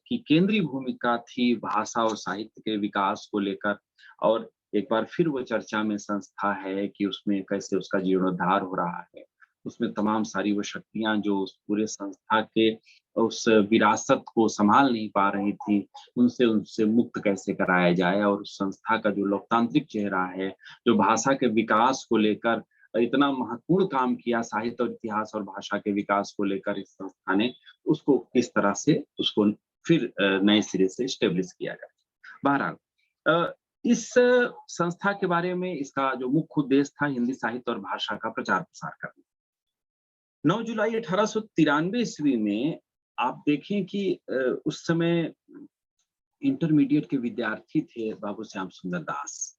की केंद्रीय भूमिका थी भाषा और साहित्य के विकास को लेकर, और एक बार फिर वो चर्चा में संस्था है कि उसमें कैसे उसका जीर्णोद्धार हो रहा है। उसमें तमाम सारी वो शक्तियां जो उस पूरे संस्था के उस विरासत को संभाल नहीं पा रही थी, उनसे उनसे मुक्त कैसे कराया जाए, और उस संस्था का जो लोकतांत्रिक चेहरा है, जो भाषा के विकास को लेकर इतना महत्वपूर्ण काम किया, साहित्य और इतिहास और भाषा के विकास को लेकर इस संस्था ने, उसको किस तरह से उसको फिर नए सिरे से स्टेब्लिश किया जाए। बहरहाल इस संस्था के बारे में इसका जो मुख्य उद्देश्य था हिंदी साहित्य और भाषा का प्रचार प्रसार करना। 9 जुलाई 1893 ईस्वी में आप देखें कि उस समय इंटरमीडिएट के विद्यार्थी थे बाबू श्याम सुंदर दास,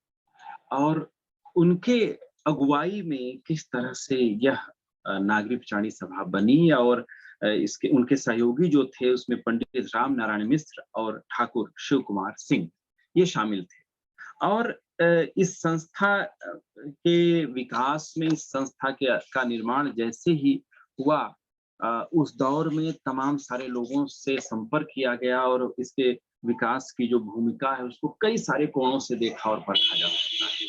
और उनके अगुवाई में किस तरह से यह नागरी पिछाड़ी सभा बनी, और इसके उनके सहयोगी जो थे उसमें पंडित राम नारायण मिश्र और ठाकुर शिव कुमार सिंह ये शामिल थे। और इस संस्था के विकास में, इस संस्था के का निर्माण जैसे ही हुआ, उस दौर में तमाम सारे लोगों से संपर्क किया गया, और इसके विकास की जो भूमिका है उसको कई सारे कोणों से देखा और परखा जा सकता है।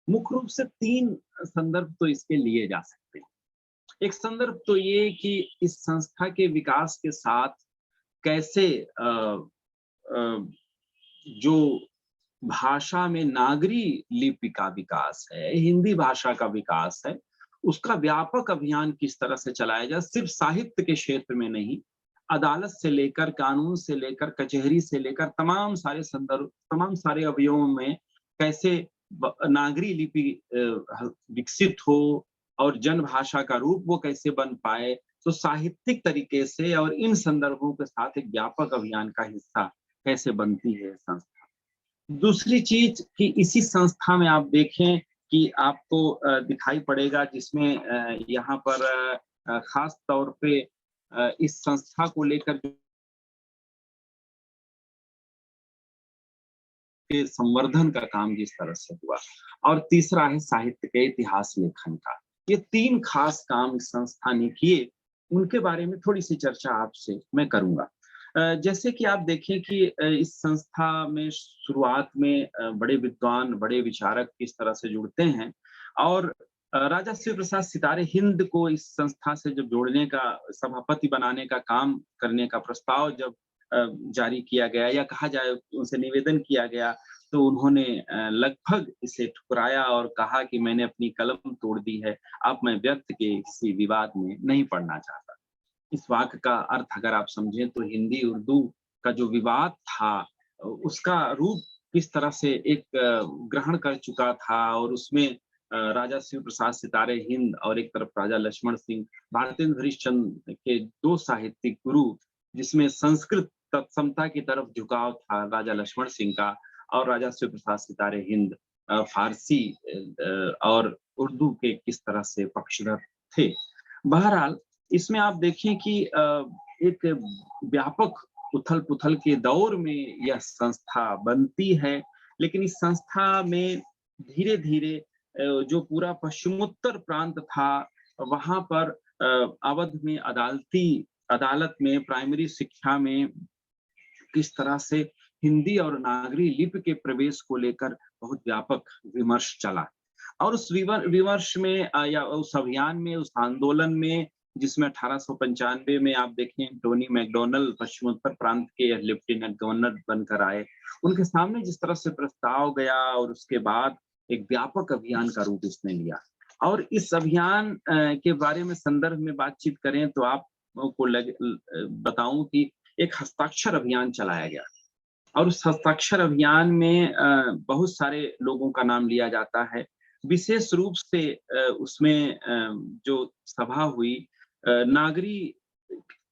मुख्य रूप से 3 संदर्भ तो इसके लिए जा सकते हैं। एक संदर्भ तो ये कि इस संस्था के विकास के साथ कैसे अ, जो भाषा में नागरी लिपि का विकास है, हिंदी भाषा का विकास है, उसका व्यापक अभियान किस तरह से चलाया जाए, सिर्फ साहित्य के क्षेत्र में नहीं, अदालत से लेकर, कानून से लेकर, कचहरी से लेकर तमाम सारे संदर्भ, तमाम सारे अवयवों में कैसे नागरी लिपि विकसित हो और जनभाषा का रूप वो कैसे बन पाए, तो साहित्यिक तरीके से और इन संदर्भों के साथ एक व्यापक अभियान का हिस्सा कैसे बनती है संस्था। दूसरी चीज कि इसी संस्था में आप देखें कि आपको दिखाई पड़ेगा जिसमें यहाँ पर खास तौर पे इस संस्था को लेकर के संवर्धन का काम जिस तरह से हुआ, और तीसरा है साहित्य के इतिहास लेखन का। ये 3 खास काम इस संस्था ने किए, उनके बारे में थोड़ी-सी चर्चा आपसे मैं करूँगा। जैसे कि आप देखें कि इस संस्था में शुरुआत में बड़े विद्वान, बड़े विचारक किस तरह से जुड़ते हैं, और राजा शिव प्रसाद सितारे हिंद को इस संस्था से जब जोड़ने का, सभापति बनाने का काम करने का प्रस्ताव जब जारी किया गया या कहा जाए उनसे निवेदन किया गया, तो उन्होंने लगभग इसे ठुकराया और कहा कि मैंने अपनी कलम तोड़ दी है, अब मैं व्यर्थ के किसी विवाद में नहीं पड़ना चाहता। इस वाक्य का अर्थ अगर आप समझें तो हिंदी उर्दू का जो विवाद था, उसका रूप किस तरह से एक ग्रहण कर चुका था, और उसमें राजा शिव प्रसाद सितारे हिंद और एक तरफ राजा लक्ष्मण सिंह, भारतेंद्र हरिश्चंद्र के 2 साहित्यिक गुरु, जिसमें संस्कृत तत्समता की तरफ झुकाव था राजा लक्ष्मण सिंह का, और राजा शिव प्रसाद सितारे हिंद फारसी और उर्दू के किस तरह से पक्षधर थे। बहरहाल इसमें आप देखें कि एक व्यापक उथल-पुथल के दौर में यह संस्था बनती है, लेकिन इस संस्था में धीरे-धीरे जो पूरा पश्चिमोत्तर प्रांत था, वहाँ पर अवध में अदालत में, प्राइमरी शिक्षा में किस तरह से हिंदी और नागरी लिपि के प्रवेश को लेकर बहुत व्यापक विमर्श चला, और उस विमर्श में या उस अभियान में, उस आंदोलन में, जिसमें 1895 में आप देखें टोनी मैकडॉनल्ड पश्चिमोत्तर प्रांत के लेफ्टिनेंट गवर्नर बनकर आए, उनके सामने जिस तरह से प्रस्ताव गया, और उसके बाद एक व्यापक अभियान का रूप इसने लिया। और इस अभियान के बारे में संदर्भ में बातचीत करें तो आपको बताऊं कि एक हस्ताक्षर अभियान चलाया गया, और उस हस्ताक्षर अभियान में बहुत सारे लोगों का नाम लिया जाता है। विशेष रूप से उसमें जो सभा हुई, नागरी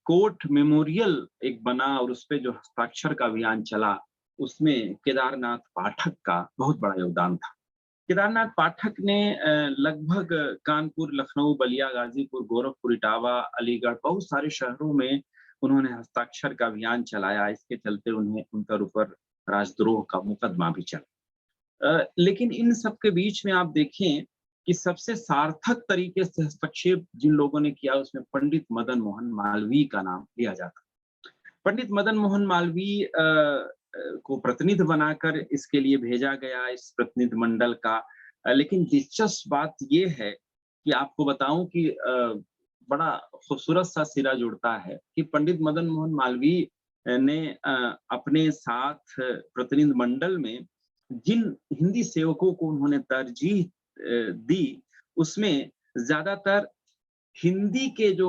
कोर्ट मेमोरियल एक बना, और उसपे जो हस्ताक्षर का अभियान चला, उसमें केदारनाथ पाठक का बहुत बड़ा योगदान था। केदारनाथ पाठक ने लगभग कानपुर, लखनऊ, बलिया, गाजीपुर, गोरखपुर, इटावा, अलीगढ़, बहुत सारे शहरों में उन्होंने हस्ताक्षर का अभियान चलाया। इसके चलते उन्हें उनके ऊपर राजद्रोह का मुकदमा भी चला। लेकिन इन सब के बीच में आप देखें कि सबसे सार्थक तरीके से हस्तक्षेप जिन लोगों ने किया, उसमें पंडित मदन मोहन मालवीय का नाम लिया जाता है। पंडित मदन मोहन मालवीय को प्रतिनिधि बनाकर इसके लिए भेजा गया, इस प्रतिनिधि मंडल का। लेकिन दिलचस्प बात ये है कि आपको बताऊं कि बड़ा खूबसूरत सा सिरा जुड़ता है कि पंडित मदन मोहन मालवीय ने अपने साथ प्रतिनिधि मंडल में जिन हिंदी सेवकों को उन्होंने तरजीह दी, उसमें ज्यादातर हिंदी के जो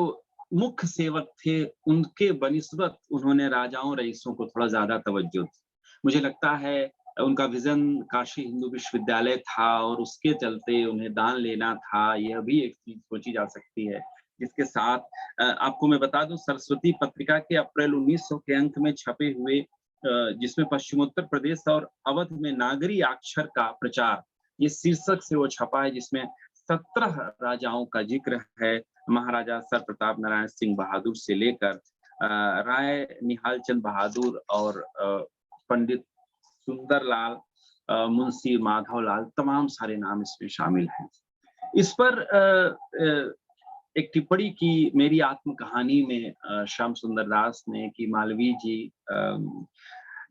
मुख्य सेवक थे, उनके बनिस्बत उन्होंने राजाओं रईसों को थोड़ा ज्यादा तवज्जो दी। मुझे लगता है उनका विजन काशी हिंदू विश्वविद्यालय था, और उसके चलते उन्हें दान लेना था, यह भी एक चीज सोची जा सकती है। जिसके साथ आपको मैं बता दूं, सरस्वती पत्रिका के अप्रैल 1900 के अंक में छपे हुए, जिसमें पश्चिमोत्तर प्रदेश और अवध में नागरी अक्षर का प्रचार, ये शीर्षक से वो छपा है, जिसमें 17 राजाओं का जिक्र है। महाराजा सर प्रताप नारायण सिंह बहादुर से लेकर राय निहाल चंद बहादुर और पंडित सुंदरलाल, मुंशी माधवलाल, तमाम सारे नाम इसमें शामिल हैं। इस पर एक टिप्पणी की मेरी आत्म कहानी में श्याम सुंदर दास ने कि मालवीय जी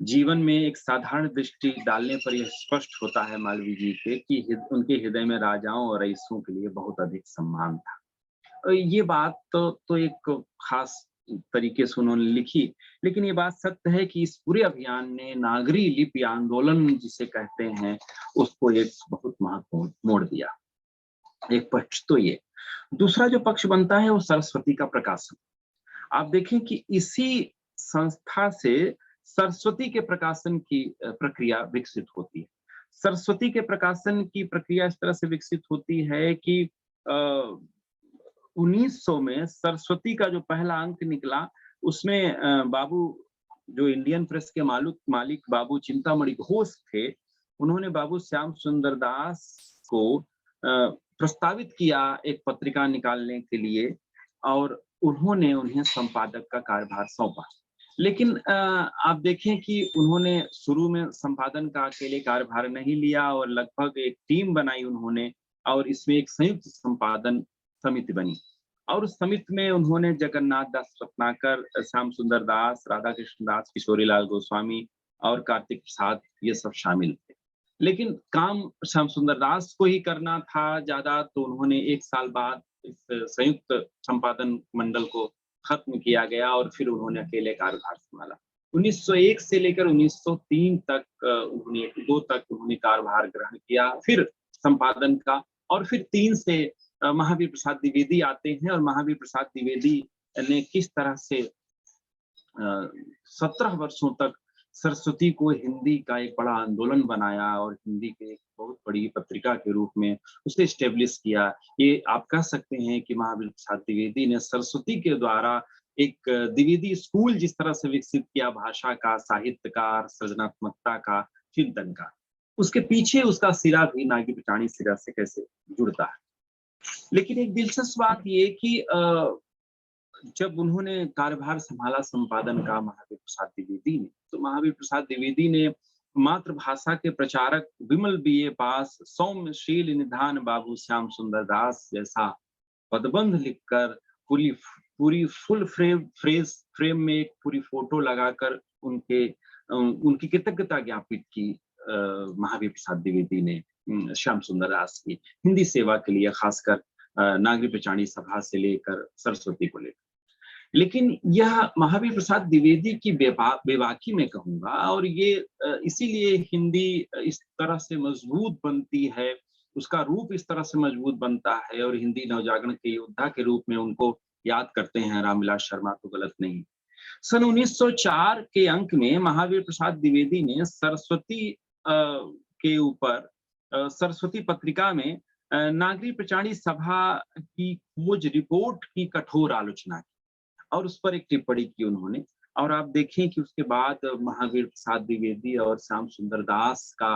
जीवन में एक साधारण दृष्टि डालने पर यह स्पष्ट होता है मालवीय जी के कि उनके हृदय में राजाओं और रईसों के लिए बहुत अधिक सम्मान था। ये बात तो एक खास तरीके से उन्होंने लिखी, लेकिन ये बात सत्य है कि इस पूरे अभियान ने नागरी लिपि आंदोलन जिसे कहते हैं, उसको एक बहुत महत्वपूर्ण मोड़ दिया। एक पक्ष तो ये, दूसरा जो पक्ष बनता है वो सरस्वती का प्रकाशन। आप देखें कि इसी संस्था से सरस्वती के प्रकाशन की प्रक्रिया विकसित होती है। सरस्वती के प्रकाशन की प्रक्रिया इस तरह से विकसित होती है कि 1900 में सरस्वती का जो पहला अंक निकला, उसमें बाबू जो इंडियन प्रेस के मालिक बाबू चिंतामणि घोष थे, उन्होंने बाबू श्याम सुंदर दास को प्रस्तावित किया एक पत्रिका निकालने के लिए, और उन्होंने उन्हें संपादक का कार्यभार सौंपा। लेकिन आप देखें कि उन्होंने शुरू में संपादन का अकेले कार्यभार नहीं लिया और लगभग एक टीम बनाई उन्होंने, और इसमें एक संयुक्त संपादन समिति बनी, और उस समिति में उन्होंने जगन्नाथ दास रत्नाकर, श्याम सुंदर दास, राधा कृष्ण दास, किशोरीलाल गोस्वामी और कार्तिक प्रसाद, ये सब शामिल थे। लेकिन काम श्याम सुंदर दास को ही करना था ज्यादा, तो उन्होंने 1 साल बाद इस संयुक्त संपादन मंडल को खत्म किया गया और फिर उन्होंने अकेले कार्यभार संभाला। 1901 से लेकर 1903 तक उन्होंने 2 तक उन्होंने कार्यभार ग्रहण किया, फिर संपादन का, और फिर 3 से महावीर प्रसाद द्विवेदी आते हैं, और महावीर प्रसाद द्विवेदी ने किस तरह से 17 वर्षों तक सरस्वती को हिंदी का एक बड़ा आंदोलन बनाया और हिंदी के एक बहुत बड़ी पत्रिका के रूप में उसे एस्टेब्लिश किया। ये आप कह सकते हैं कि महावीर प्रसाद द्विवेदी ने सरस्वती के द्वारा एक द्विवेदी स्कूल जिस तरह से विकसित किया, भाषा का, साहित्य का, सृजनात्मकता का, चिंतन का, उसके पीछे उसका सिरा भी नागी पिटानी सिरा से कैसे जुड़ता है। लेकिन एक दिलचस्प बात ये कि जब उन्होंने कार्यभार संभाला संपादन का महावीर प्रसाद द्विवेदी ने, तो महावीर प्रसाद द्विवेदी ने मातृभाषा के प्रचारक विमल बीए पास सौम्यशील निधान बाबू श्याम सुंदर दास जैसा पदबंध लिखकर पूरी फुल फ्रेम में एक पूरी फोटो लगाकर उनकी कृतज्ञता ज्ञापित की महावीर प्रसाद द्विवेदी ने श्याम सुंदर दास की हिंदी सेवा के लिए, खासकर नागरी पिचानी सभा से लेकर सरस्वती को लेकर। लेकिन यह महावीर प्रसाद द्विवेदी की बेबाकी में कहूंगा, और ये इसीलिए हिंदी इस तरह से मजबूत बनती है, उसका रूप इस तरह से मजबूत बनता है, और हिंदी नवजागरण के योद्धा के रूप में उनको याद करते हैं रामविलास शर्मा, तो गलत नहीं। सन 1904 के अंक में महावीर प्रसाद द्विवेदी ने सरस्वती के ऊपर सरस्वती पत्रिका में नागरी पिचानी सभा की खोज रिपोर्ट की कठोर आलोचना की और उस पर एक टिप्पणी की उन्होंने। और आप देखें कि उसके बाद महावीर प्रसाद द्विवेदी और श्याम सुंदर दास का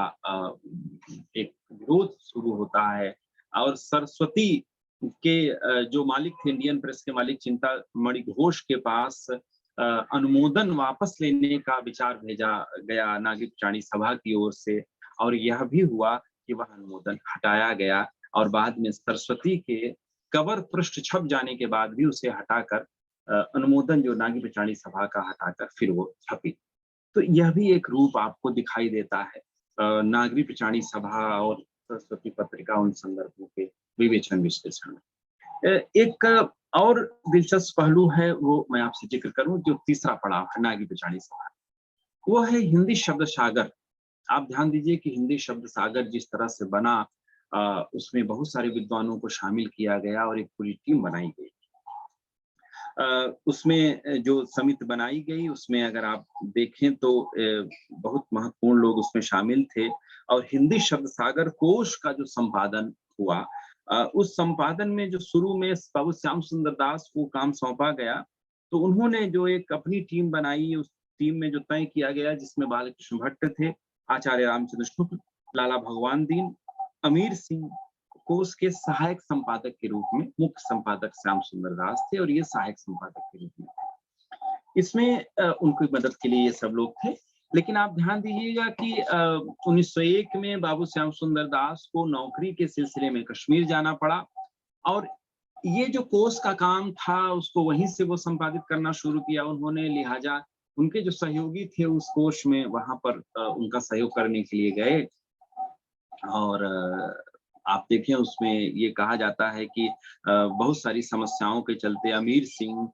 एक विरोध शुरू होता है, और सरस्वती के जो मालिक थे, इंडियन प्रेस के मालिक चिंतामणि घोष के पास अनुमोदन वापस लेने का विचार भेजा गया नागरी पिचानी सभा की ओर से, और यह भी हुआ कि वह अनुमोदन हटाया गया, और बाद में सरस्वती के कवर पृष्ठ छप जाने के बाद भी उसे हटाकर अनुमोदन जो नागरी पिचानी सभा का हटाकर फिर वो छपी। तो यह भी एक रूप आपको दिखाई देता है नागरी पिचानी सभा और सरस्वती पत्रिका उन संदर्भों के विवेचन विश्लेषण में। एक और दिलचस्प पहलू है, वो मैं आपसे जिक्र करूं, जो तीसरा पड़ाव है नागरी पिचानी सभा, वो है हिंदी शब्द सागर। आप ध्यान दीजिए कि हिंदी शब्द सागर जिस तरह से बना, उसमें बहुत सारे विद्वानों को शामिल किया गया और एक पूरी टीम बनाई गई। उसमें जो समिति बनाई गई, उसमें अगर आप देखें तो बहुत महत्वपूर्ण लोग उसमें शामिल थे, और हिंदी शब्द सागर कोश का जो संपादन हुआ, उस संपादन में जो शुरू में बाबू श्याम सुंदर दास को काम सौंपा गया, तो उन्होंने जो एक अपनी टीम बनाई, उस टीम में जो तय किया गया, जिसमें बालकृष्ण भट्ट थे, आचार्य रामचंद्र शुक्ल, लाला भगवान दीन, अमीर सिंह कोश के सहायक संपादक के रूप में, मुख्य संपादक श्याम सुंदर दास थे और ये सहायक संपादक के रूप में थे। इसमें उनकी मदद के लिए ये सब लोग थे। लेकिन आप ध्यान दीजिएगा कि 1901 में बाबू श्याम सुंदर दास को नौकरी के सिलसिले में कश्मीर जाना पड़ा, और ये जो कोश का काम था उसको वहीं से वो संपादित करना शुरू किया उन्होंने, लिहाजा उनके जो सहयोगी थे उस कोष में वहां पर उनका सहयोग करने के लिए गए। और आप देखें उसमें ये कहा जाता है कि बहुत सारी समस्याओं के चलते अमीर सिंह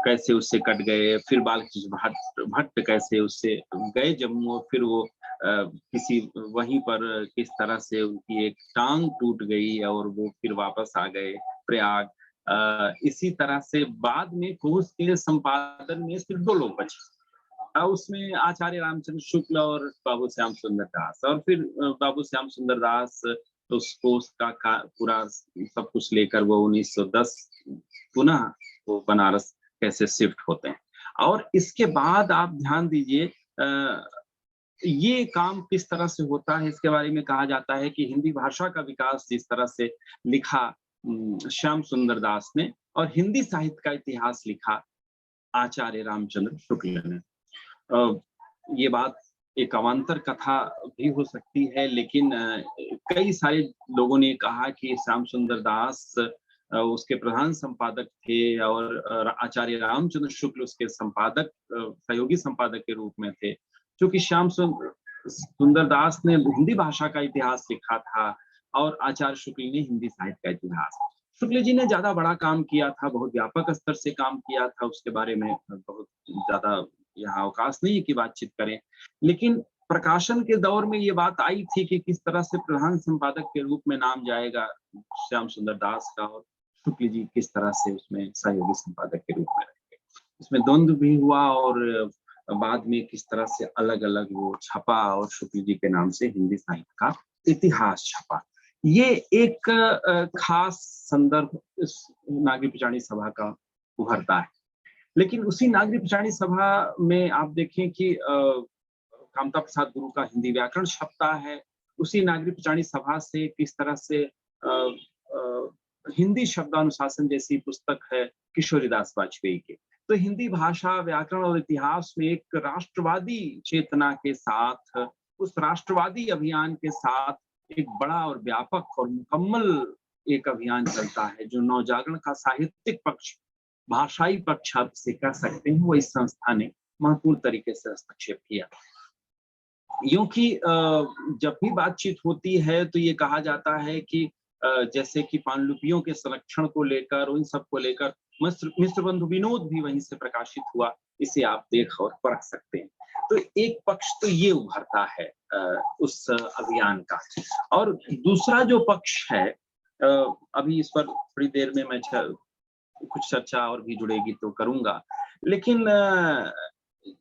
कैसे उससे कट गए, फिर बालकृष्ण भट्ट कैसे उससे गए जम्मू, और फिर वो किसी वहीं पर किस तरह से उनकी एक टांग टूट गई और वो फिर वापस आ गए प्रयाग। इसी तरह से बाद में कोष के संपादन में सिर्फ 2 लोग बचे। उसमें आचार्य रामचंद्र शुक्ल और बाबू श्याम सुंदर दास, और फिर बाबू श्याम सुंदर दास उस कोष का पूरा सब कुछ लेकर वो 1910 पुनः वो बनारस कैसे शिफ्ट होते हैं। और इसके बाद आप ध्यान दीजिए ये काम किस तरह से होता है, इसके बारे में कहा जाता है कि हिंदी भाषा का विकास जिस तरह से लिखा श्याम सुंदर दास ने, और हिंदी साहित्य का इतिहास लिखा आचार्य रामचंद्र शुक्ल ने। ये बात एक अवान्तर कथा भी हो सकती है, लेकिन कई सारे लोगों ने कहा कि श्याम सुंदर दास उसके प्रधान संपादक थे और आचार्य रामचंद्र शुक्ल उसके संपादक सहयोगी संपादक के रूप में थे। क्योंकि श्याम सुंदर दास ने हिंदी भाषा का इतिहास लिखा था और आचार्य शुक्ल ने हिंदी साहित्य का इतिहास। शुक्ल जी ने ज्यादा बड़ा काम किया था, बहुत व्यापक स्तर से काम किया था, उसके बारे में बहुत ज्यादा यहाँ अवकाश नहीं है कि बातचीत करें। लेकिन प्रकाशन के दौर में ये बात आई थी कि किस तरह से प्रधान संपादक के रूप में नाम जाएगा श्याम सुंदर दास का, और शुक्ल जी किस तरह से उसमें सहयोगी संपादक के रूप में रहेंगे। इसमें द्वंद्व भी हुआ और बाद में किस तरह से अलग अलग वो छपा और शुक्ल जी के नाम से हिंदी साहित्य का इतिहास छपा। ये एक खास संदर्भ इस नागरी पिचाणी सभा का उभरता है। लेकिन उसी नागरी पिचाणी सभा में आप देखें कि कामता प्रसाद गुरु का हिंदी व्याकरण छपता है। उसी नागरी पिचाणी सभा से किस तरह से हिंदी शब्दानुशासन जैसी पुस्तक है किशोरीदास वाजपेयी की। तो हिंदी भाषा, व्याकरण और इतिहास में एक राष्ट्रवादी चेतना के साथ, उस राष्ट्रवादी अभियान के साथ एक बड़ा और व्यापक और मुकम्मल एक अभियान चलता है, जो नवजागरण का साहित्यिक पक्ष, भाषाई पक्ष आप से कह सकते हैं, वो इस संस्था ने महत्वपूर्ण तरीके से हस्तक्षेप किया। यूं कि जब भी बातचीत होती है तो ये कहा जाता है कि जैसे कि पांडुलिपियों के संरक्षण को लेकर, उन सब को लेकर मिश्र बंधु विनोद भी वहीं से प्रकाशित हुआ। इसे आप देख और परख सकते हैं। तो एक पक्ष तो ये उभरता है उस अभियान का, और दूसरा जो पक्ष है, अभी इस पर थोड़ी देर में मैं कुछ चर्चा और भी जुड़ेगी तो करूंगा। लेकिन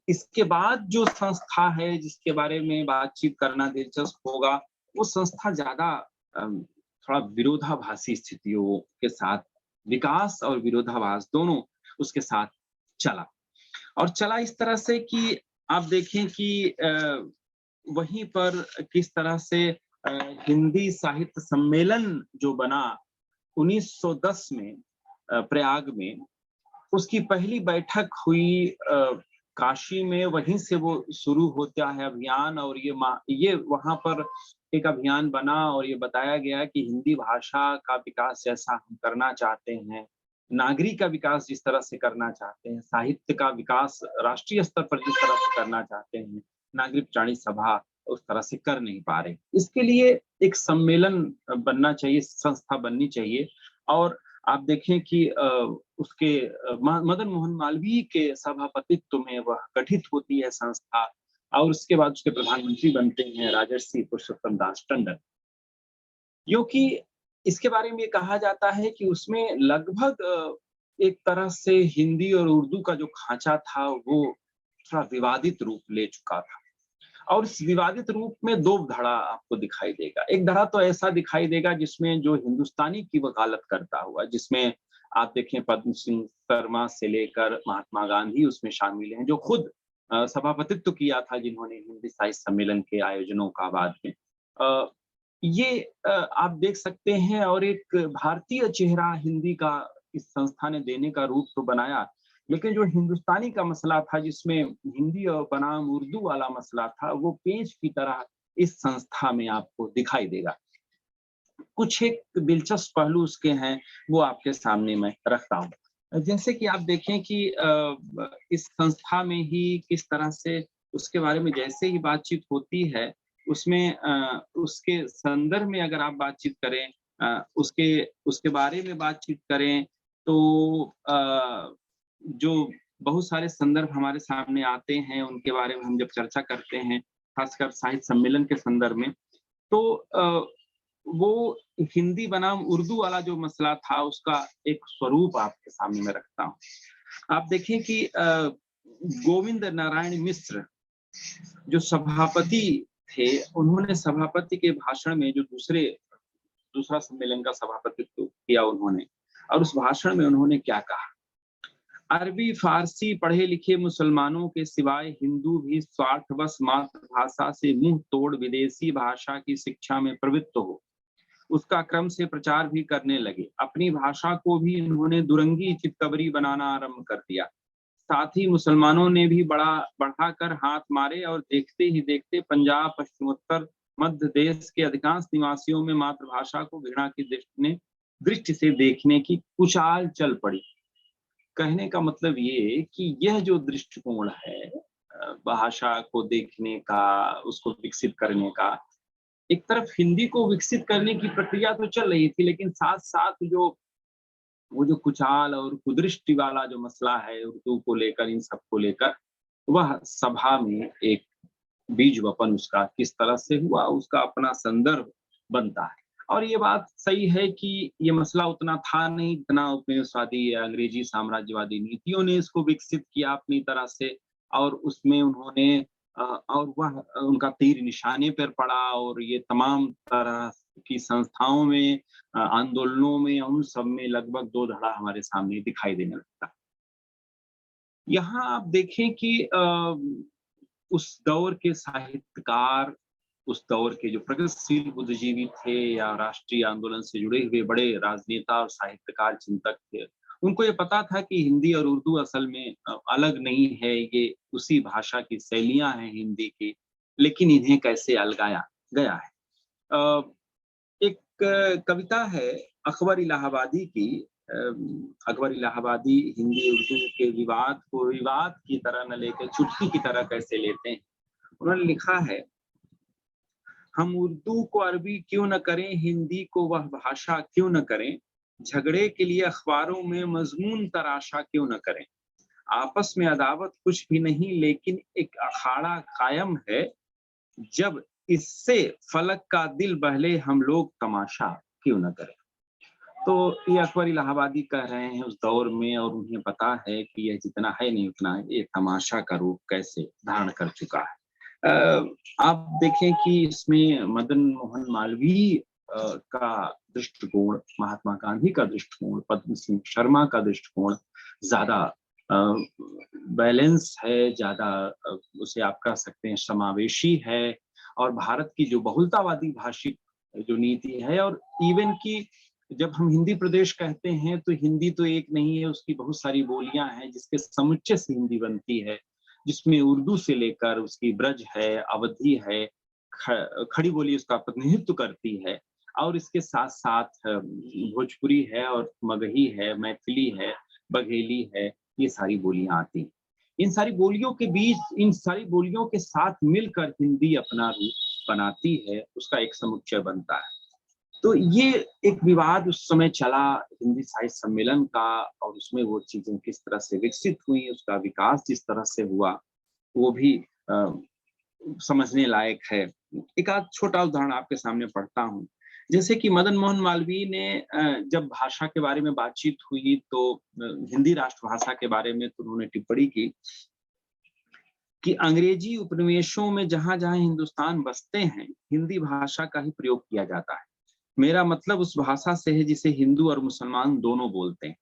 इसके बाद जो संस्था है जिसके बारे में बातचीत करना दिलचस्प होगा, वो संस्था ज्यादा थोड़ा विरोधाभासी स्थितियों के साथ, विकास और विरोधाभास दोनों उसके साथ चला। और चला इस तरह से कि आप देखें कि वहीं पर किस तरह से हिंदी साहित्य सम्मेलन जो बना 1910 में प्रयाग में, उसकी पहली बैठक हुई काशी में। वहीं से वो शुरू होता है अभियान, और ये वहां पर एक अभियान बना और ये बताया गया कि हिंदी भाषा का विकास जैसा हम करना चाहते हैं, नागरिक का विकास जिस तरह से करना चाहते हैं, साहित्य का विकास राष्ट्रीय स्तर पर जिस तरह से करना चाहते हैं, नागरी पिचाणी सभा उस तरह से कर नहीं पा रहे। इसके लिए एक सम्मेलन बनना चाहिए, संस्था बननी चाहिए। और आप देखें कि उसके मदन मोहन मालवीय के सभापतित्व में वह गठित होती है संस्था, और उसके बाद उसके प्रधानमंत्री बनते हैं राजर्षि पुरुषोत्तम दास टंडन। क्योंकि इसके बारे में कहा जाता है कि उसमें लगभग एक तरह से हिंदी और उर्दू का जो खांचा था वो थोड़ा विवादित रूप ले चुका था, और इस विवादित रूप में 2 धड़ा आपको दिखाई देगा। एक धड़ा तो ऐसा दिखाई देगा जिसमें जो हिंदुस्तानी की वकालत करता हुआ, जिसमें आप देखें पद्म सिंह शर्मा से लेकर महात्मा गांधी उसमें शामिल हैं, जो खुद सभापतित्व किया था, जिन्होंने हिंदी साहित्य सम्मेलन के आयोजनों का बाद में ये आप देख सकते हैं। और एक भारतीय चेहरा हिंदी का इस संस्था ने देने का रूप तो बनाया, लेकिन जो हिंदुस्तानी का मसला था, जिसमें हिंदी और बनाम उर्दू वाला मसला था, वो पेंच की तरह इस संस्था में आपको दिखाई देगा। कुछ एक दिलचस्प पहलू उसके हैं, वो आपके सामने मैं रखता हूँ। जैसे कि आप देखें कि इस संस्था में ही किस तरह से उसके बारे में जैसे ही बातचीत होती है, उसमें उसके संदर्भ में अगर आप बातचीत करें, उसके उसके बारे में बातचीत करें, तो जो बहुत सारे संदर्भ हमारे सामने आते हैं, उनके बारे में हम जब चर्चा करते हैं, खासकर साहित्य सम्मेलन के संदर्भ में, तो वो हिंदी बनाम उर्दू वाला जो मसला था, उसका एक स्वरूप आपके सामने मैं रखता हूँ। आप देखें कि गोविंद नारायण मिश्र जो सभापति थे, उन्होंने सभापति के भाषण में जो दूसरा सम्मेलन का सभापतित्व किया उन्होंने, और उस भाषण में उन्होंने क्या कहा? अरबी फारसी पढ़े लिखे मुसलमानों के सिवाय हिंदू भी स्वार्थवश मातृभाषा से मुंह तोड़ विदेशी भाषा की शिक्षा में प्रवृत्त हो, उसका क्रम से प्रचार भी करने लगे। अपनी भाषा को भी इन्होंने दुरंगी चितकबरी बनाना आरंभ कर दिया। साथ ही मुसलमानों ने भी बढ़ाकर हाथ मारे और देखते ही देखते पंजाब, पश्चिमोत्तर मध्य देश के अधिकांश निवासियों में मातृभाषा को घृणा की दृष्टि से देखने की कुचाल चल पड़ी। कहने का मतलब ये कि यह जो दृष्टिकोण है भाषा को देखने का, उसको विकसित करने का, एक तरफ हिंदी को विकसित करने की प्रक्रिया तो चल रही थी, लेकिन साथ-साथ वो जो कुचाल और कुदृष्टि वाला जो मसला है उर्दू को लेकर, इन सब को लेकर, वह सभा में एक बीज वपन उसका किस तरह से हुआ, उसका अपना संदर्भ बनता है। और ये बात सही है कि ये मसला उतना था नहीं, इतना उपनिवेशवादी या अंग्रेजी साम्राज्यवादी नीतियों ने इसको विकसित किया अपनी तरह से, और उसमें उन्होंने और वह उनका तीर निशाने पर पड़ा, और ये तमाम तरह की संस्थाओं में, आंदोलनों में, उन सब में लगभग दो धड़ा हमारे सामने दिखाई देने लगता है। यहाँ आप देखें कि उस दौर के साहित्यकार, उस दौर के जो प्रगतिशील बुद्धिजीवी थे या राष्ट्रीय आंदोलन से जुड़े हुए बड़े राजनेता और साहित्यकार, चिंतक थे, उनको ये पता था कि हिंदी और उर्दू असल में अलग नहीं है, ये उसी भाषा की शैलियाँ हैं हिंदी की, लेकिन इन्हें कैसे अलगाया गया है। एक कविता है अकबर इलाहाबादी की, अकबर इलाहाबादी हिंदी उर्दू के विवाद को विवाद की तरह न लेकर चुटकी की तरह कैसे लेते हैं। उन्होंने लिखा है, हम उर्दू को अरबी क्यों न करें, हिंदी को वह भाषा क्यों न करें, झगड़े के लिए अखबारों में मजमून तराशा क्यों न करें, आपस में अदावत कुछ भी नहीं लेकिन एक अखाड़ा कायम है, जब इससे फलक का दिल बहले हम लोग तमाशा क्यों न करें। तो ये अकबर इलाहाबादी कह रहे हैं उस दौर में, और उन्हें पता है कि यह जितना है नहीं उतना है, ये तमाशा का रूप कैसे धारण कर चुका है। आप देखें कि इसमें मदन मोहन मालवीय का दृष्टिकोण, महात्मा गांधी का दृष्टिकोण, पद्म सिंह शर्मा का दृष्टिकोण ज्यादा बैलेंस है, ज्यादा उसे आप कह सकते हैं समावेशी है, और भारत की जो बहुलतावादी भाषिक जो नीति है, और इवन की जब हम हिंदी प्रदेश कहते हैं तो हिंदी तो एक नहीं है, उसकी बहुत सारी बोलियां हैं जिसके समुच्चय से हिंदी बनती है, जिसमें उर्दू से लेकर उसकी ब्रज है, अवधी है, खड़ी बोली उसका प्रतिनिधित्व करती है, और इसके साथ साथ भोजपुरी है और मगही है, मैथिली है, बघेली है, ये सारी बोलियां आती हैं। इन सारी बोलियों के बीच, इन सारी बोलियों के साथ मिलकर हिंदी अपना रूप बनाती है, उसका एक समुच्चय बनता है। तो ये एक विवाद उस समय चला हिंदी साहित्य सम्मेलन का, और उसमें वो चीजें किस तरह से विकसित हुई, उसका विकास जिस तरह से हुआ, वो भी समझने लायक है। एक आध छोटा उदाहरण आपके सामने पढ़ता हूँ। जैसे कि मदन मोहन मालवीय ने जब भाषा के बारे में बातचीत हुई तो हिंदी राष्ट्रभाषा के बारे में तो उन्होंने टिप्पणी की कि अंग्रेजी उपनिवेशों में जहां जहां हिंदुस्तान बसते हैं, हिंदी भाषा का ही प्रयोग किया जाता है। मेरा मतलब उस भाषा से है जिसे हिंदू और मुसलमान दोनों बोलते हैं।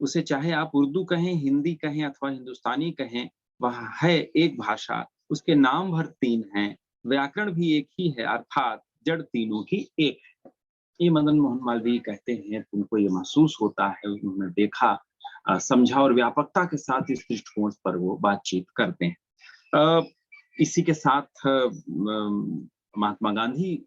उसे चाहे आप उर्दू कहें, हिंदी कहें अथवा हिंदुस्तानी कहें, वह है एक भाषा। उसके नाम भर तीन हैं, व्याकरण भी एक ही है, अर्थात जड़ तीनों की एक है। ये मदन मोहन मालवीय कहते हैं, तो उनको ये महसूस होता है, उन्होंने देखा, समझा, और व्यापकता के साथ इस दृष्टिकोण पर वो बातचीत करते हैं। इसी के साथ महात्मा गांधी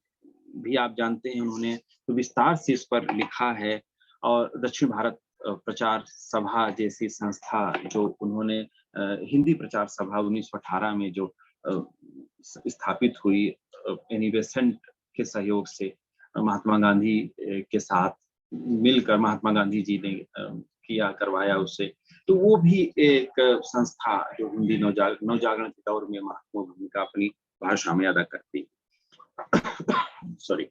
भी आप जानते हैं, उन्होंने तो विस्तार से इस पर लिखा है, और दक्षिण भारत प्रचार सभा जैसी संस्था जो उन्होंने हिंदी प्रचार सभा 1918 में जो स्थापित हुई एनी बेसेंट के सहयोग से महात्मा गांधी के साथ मिलकर महात्मा गांधी जी ने किया करवाया उससे, तो वो भी एक संस्था जो हिंदी नवजागरण के दौर में महत्वपूर्ण भूमिका अपनी भाषा में अदा करती सॉरी।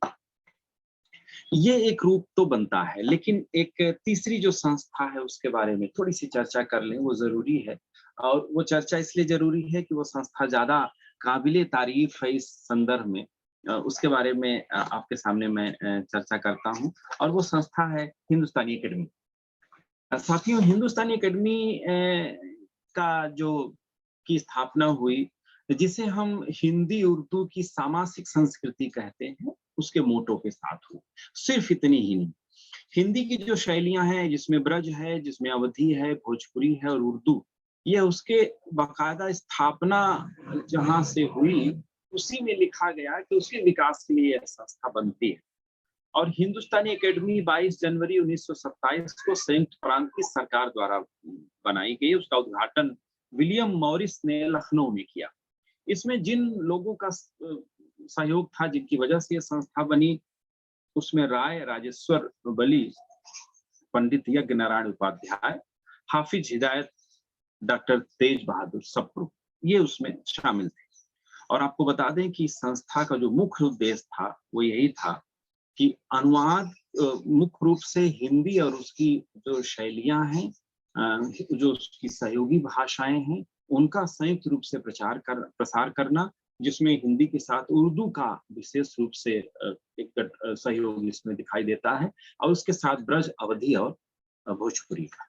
ये एक रूप तो बनता है, लेकिन एक तीसरी जो संस्था है उसके बारे में थोड़ी सी चर्चा कर लें, वो जरूरी है। और वो चर्चा इसलिए जरूरी है कि वो संस्था ज्यादा काबिले तारीफ है इस संदर्भ में। उसके बारे में आपके सामने मैं चर्चा करता हूँ, और वो संस्था है हिंदुस्तानी अकेडमी। साथियों, हिंदुस्तानी अकेडमी का जो की स्थापना हुई, जिसे हम हिंदी उर्दू की सामासिक संस्कृति कहते हैं, उसके मोटो के साथ हुई। सिर्फ इतनी ही नहीं, हिंदी की जो शैलियां हैं, जिसमें ब्रज है, जिसमें अवधी है, भोजपुरी है और उर्दू, ये उसके बाकायदा स्थापना जहां से हुई, उसी में लिखा गया कि उसके विकास के लिए यह संस्था बनती है। और हिंदुस्तानी अकेडमी 22 जनवरी 1927 को संयुक्त प्रांत की सरकार द्वारा बनाई गई। उसका उद्घाटन विलियम मॉरिस ने लखनऊ में किया। इसमें जिन लोगों का सहयोग था, जिनकी वजह से यह संस्था बनी, उसमें राय राजेश्वर बली, पंडित यज्ञ नारायण उपाध्याय, हाफिज हिदायत, डॉक्टर तेज बहादुर सप्रू, ये उसमें शामिल थे। और आपको बता दें कि संस्था का जो मुख्य उद्देश्य था वो यही था कि अनुवाद मुख्य रूप से हिंदी और उसकी जो शैलियां हैं, जो उसकी सहयोगी भाषाएं हैं, उनका संयुक्त रूप से प्रसार करना, जिसमें हिंदी के साथ उर्दू का विशेष रूप से एक सहयोग इसमें दिखाई देता है, और उसके साथ ब्रज, अवधी और भोजपुरी का।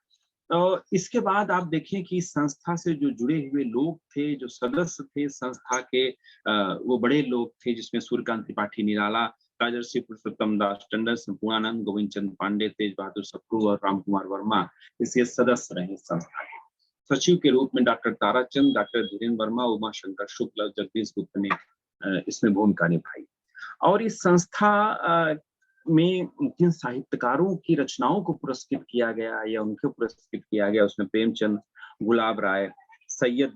तो इसके बाद आप देखें कि संस्था से जो जुड़े हुए लोग थे, जो सदस्य थे संस्था के, वो बड़े लोग थे, जिसमें सूर्यकांत त्रिपाठी निराला, राजर्षि पुरुषोत्तम दास टंडन, संपूर्णानंद, गोविंद चंद पांडे, तेज बहादुर सप्रू और राम कुमार वर्मा इसके सदस्य रहे संस्था के। सचिव के रूप में डॉक्टर ताराचंद, डॉक्टर धीरेन्द्र वर्मा, उमा शंकर शुक्ल, जगदीश गुप्त ने इसमें भूमिका निभाई। और इस संस्था में जिन साहित्यकारों की रचनाओं को पुरस्कृत किया गया या उनको पुरस्कृत किया गया, उसमें प्रेमचंद, गुलाब राय, सैयद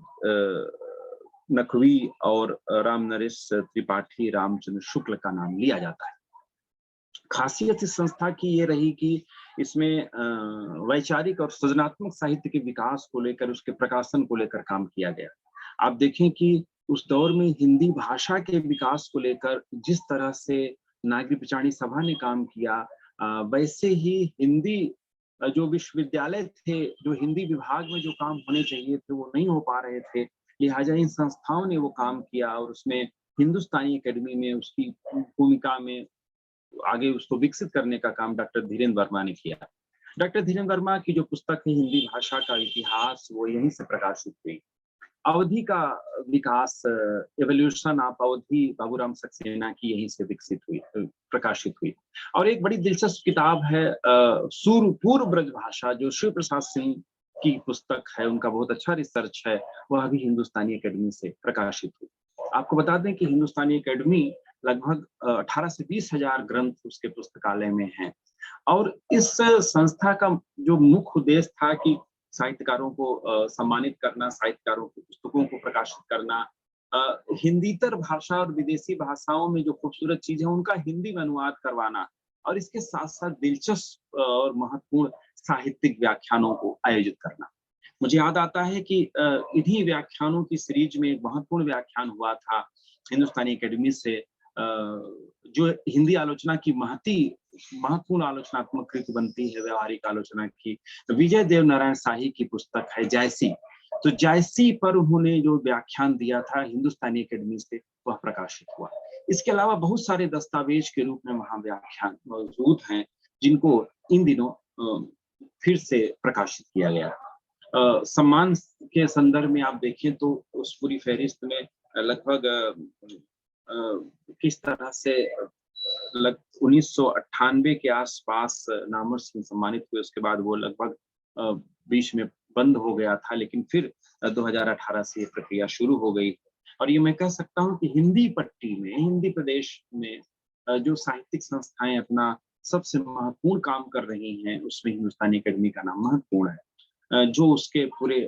नकवी और राम नरेश त्रिपाठी, रामचंद्र शुक्ल का नाम लिया जाता है। खासियत इस संस्था की ये रही कि इसमें वैचारिक और सृजनात्मक साहित्य के विकास को लेकर, उसके प्रकाशन को लेकर काम किया गया। आप देखें कि उस दौर में हिंदी भाषा के विकास को लेकर जिस तरह से नागरिक पिचाणी सभा ने काम किया, वैसे ही हिंदी जो विश्वविद्यालय थे, जो हिंदी विभाग में जो काम होने चाहिए थे वो नहीं हो पा रहे थे, लिहाजा इन संस्थाओं ने वो काम किया और उसमें हिंदुस्तानी अकेडमी में उसकी भूमिका में आगे उसको विकसित करने का काम डॉक्टर धीरेन्द्र वर्मा ने किया। डॉक्टर धीरेन्द्र वर्मा की जो पुस्तक है हिंदी भाषा का इतिहास, वो यहीं से प्रकाशित हुई। अवधी का विकास, एवोल्यूशन ऑफ अवधी, बाबूराम सक्सेना की यहीं से विकसित हुई, प्रकाशित हुई। और एक बड़ी दिलचस्प किताब है पूर्व ब्रज भाषा, जो शिव प्रसाद सिंह की पुस्तक है, उनका बहुत अच्छा रिसर्च है, वह भी हिंदुस्तानी अकेडमी से प्रकाशित हुई। आपको बता दें कि हिंदुस्तानी अकेडमी लगभग 18 से 20 हजार ग्रंथ उसके पुस्तकालय में हैं। और इस संस्था का जो मुख्य उद्देश्य था कि साहित्यकारों को सम्मानित करना, साहित्यकारों की पुस्तकों को प्रकाशित करना, हिंदीतर भाषा और विदेशी भाषाओं में जो खूबसूरत चीजें हैं उनका हिंदी में अनुवाद करवाना, और इसके साथ साथ दिलचस्प और महत्वपूर्ण साहित्यिक व्याख्यानों को आयोजित करना। मुझे याद आता है कि इन्हीं व्याख्यानों की सीरीज में एक महत्वपूर्ण व्याख्यान हुआ था हिंदुस्तानी अकेडमी से, जो हिंदी आलोचना की महत्वपूर्ण आलोचनात्मक कृति बनती है, व्यवहारिक आलोचना की, विजय देव नारायण शाही की पुस्तक है जायसी। तो जायसी पर उन्होंने जो व्याख्यान दिया था हिंदुस्तानी अकेडमी से, वह प्रकाशित हुआ। इसके अलावा बहुत सारे दस्तावेज के रूप में वहां व्याख्यान मौजूद हैं, जिनको इन दिनों फिर से प्रकाशित किया गया। सम्मान के संदर्भ में आप देखें तो उस पूरी फहरिस्त में लगभग किस तरह से 1998 के आसपास नामवर सिंह सम्मानित हुए। उसके बाद वो लगभग बीच में बंद हो गया था, लेकिन फिर 2018 से ये प्रक्रिया शुरू हो गई। और ये मैं कह सकता हूँ कि हिंदी पट्टी में, हिंदी प्रदेश में जो साहित्यिक संस्थाएं अपना सबसे महत्वपूर्ण काम कर रही हैं, उसमें हिंदुस्तानी अकेडमी का नाम महत्वपूर्ण है, जो उसके पूरे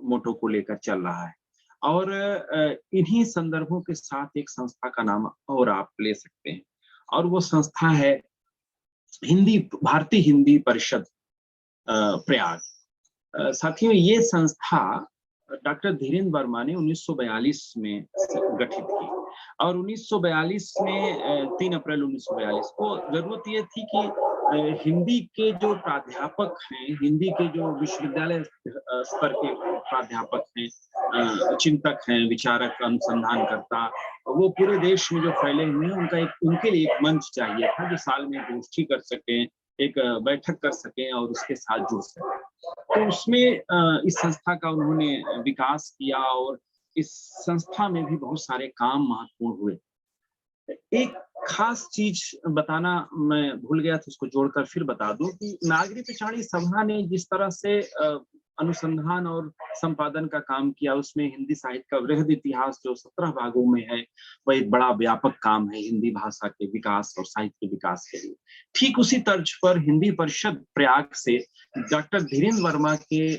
मोटो को लेकर चल रहा है। और इन्हीं संदर्भों के साथ एक संस्था का नाम और आप ले सकते हैं, और वो संस्था है भारतीय हिंदी परिषद प्रयाग। साथियों, ये संस्था डॉक्टर धीरेन्द्र वर्मा ने 1942 में गठित की, और 1942 में 3 अप्रैल 1942 को जरूरत ये थी कि हिंदी के जो प्राध्यापक हैं, हिंदी के जो विश्वविद्यालय स्तर के प्राध्यापक हैं, चिंतक हैं, विचारक, अनुसंधानकर्ता, वो पूरे देश में जो फैले हुए हैं, उनके लिए एक मंच चाहिए था जो साल में गोष्ठी कर सकें, एक बैठक कर सकें और उसके साथ जुड़ सकें। तो उसमें इस संस्था का उन्होंने विकास किया, और इस संस्था में भी बहुत सारे काम महत्वपूर्ण हुए। एक खास चीज बताना मैं भूल गया था, उसको जोड़कर फिर बता दूं कि नागरी पिछाड़ी सभा ने जिस तरह से अनुसंधान और संपादन का काम किया, उसमें हिंदी साहित्य का वृहद इतिहास जो 17 भागों में है, वह एक बड़ा व्यापक काम है हिंदी भाषा के विकास और साहित्य के विकास के लिए। ठीक उसी तर्ज पर हिंदी परिषद प्रयाग से डॉक्टर धीरेन्द्र वर्मा के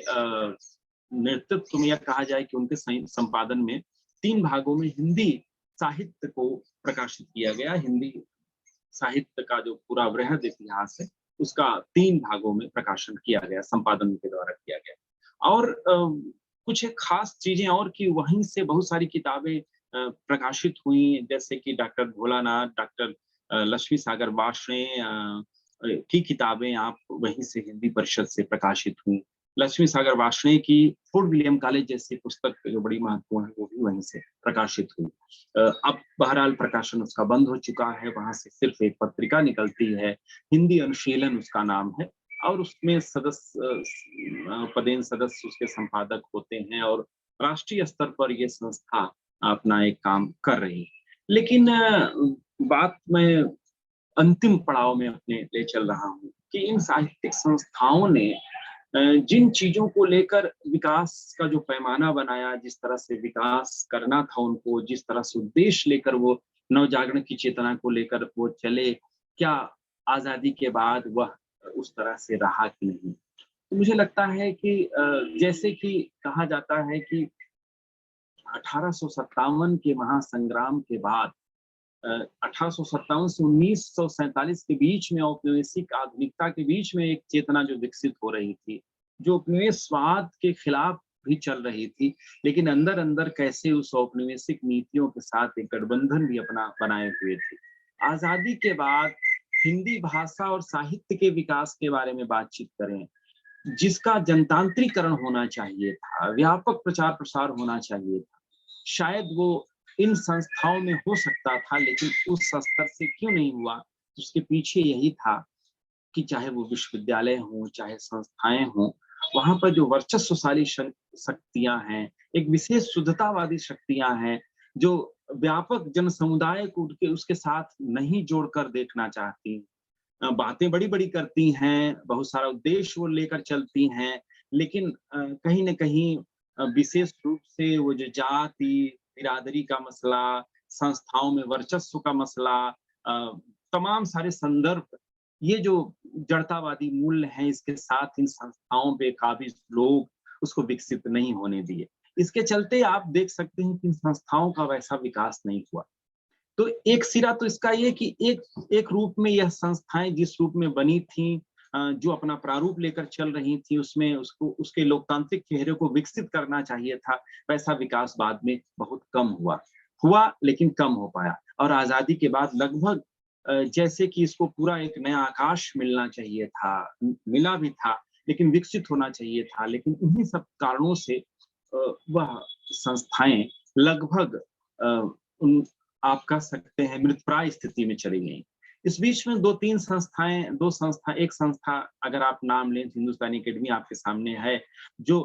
नेतृत्व में, या कहा जाए कि उनके संपादन में 3 भागों में हिंदी साहित्य को प्रकाशित किया गया। हिंदी साहित्य का जो पूरा वृहद इतिहास है, उसका 3 भागों में प्रकाशन किया गया, संपादन के द्वारा किया गया। और कुछ एक खास चीजें और कि वहीं से बहुत सारी किताबें प्रकाशित हुई, जैसे कि डॉक्टर भोलानाथ, डॉक्टर लक्ष्मी सागर वार्ष्णेय की किताबें आप वहीं से हिंदी परिषद से प्रकाशित हुई। लक्ष्मी सागर वार्ष्णेय की फोर्ट विलियम कॉलेज जैसी पुस्तक जो बड़ी महत्वपूर्ण है, वो भी वहीं से प्रकाशित हुई। अब बहरहाल प्रकाशन उसका बंद हो चुका है, वहां से सिर्फ एक पत्रिका निकलती है, हिंदी अनुशीलन उसका नाम है, और उसमें पदेन सदस्य उसके संपादक होते हैं, और राष्ट्रीय स्तर पर ये संस्था अपना एक काम कर रही है। लेकिन बात मैं अंतिम पड़ाव में अपने ले चल रहा हूँ कि इन साहित्यिक संस्थाओं ने जिन चीजों को लेकर विकास का जो पैमाना बनाया, जिस तरह से विकास करना था उनको, जिस तरह से उद्देश्य लेकर वो नवजागरण की चेतना को लेकर वो चले, क्या आजादी के बाद वह उस तरह से रहा कि नहीं? तो मुझे लगता है कि जैसे कि कहा जाता है कि 1857 के महासंग्राम के बाद 1857 से 1947 के बीच में औपनिवेशिक आधुनिकता के बीच में एक चेतना जो विकसित हो रही थी, जो उपनिवेशवाद के खिलाफ भी चल रही थी, लेकिन अंदर अंदर कैसे उस औपनिवेशिक नीतियों के साथ एक गठबंधन भी अपना बनाए हुए थे। आजादी के बाद हिंदी भाषा और साहित्य के विकास के बारे में बातचीत करें, जिसका जनतांत्रिकरण होना चाहिए था, व्यापक प्रचार प्रसार होना चाहिए था, शायद वो इन संस्थाओं में हो सकता था, लेकिन उस स्तर से क्यों नहीं हुआ? उसके पीछे यही था कि चाहे वो विश्वविद्यालय हों, चाहे संस्थाएं हों, वहां पर जो वर्चस्वशाली शक्तियां हैं, एक विशेष शुद्धतावादी शक्तियां हैं, जो व्यापक जन समुदाय को उसके साथ नहीं जोड़कर देखना चाहती, बातें बड़ी बड़ी करती हैं, बहुत सारा उद्देश्य वो लेकर चलती हैं, लेकिन कहीं न कहीं विशेष रूप से वो जो जाति बिरादरी का मसला, संस्थाओं में वर्चस्व का मसला, तमाम सारे संदर्भ, ये जो जड़तावादी मूल्य हैं, इसके साथ इन संस्थाओं पे काबिज लोग उसको विकसित नहीं होने दिए। इसके चलते आप देख सकते हैं कि इन संस्थाओं का वैसा विकास नहीं हुआ। तो एक सिरा तो इसका ये कि एक रूप में यह संस्थाएं जिस रूप में बनी थी, जो अपना प्रारूप लेकर चल रही थी, उसमें उसके लोकतांत्रिक चेहरे को विकसित करना चाहिए था, वैसा विकास बाद में बहुत कम हुआ लेकिन कम हो पाया। और आजादी के बाद लगभग जैसे कि इसको पूरा एक नया आकाश मिलना चाहिए था, मिला भी था, लेकिन विकसित होना चाहिए था, लेकिन इन्हीं सब कारणों से वह संस्थाएं लगभग उन आप कह सकते हैं मृतप्राय स्थिति में चली गई। इस बीच में एक संस्था अगर आप नाम लें, हिंदुस्तानी अकेडमी आपके सामने है, जो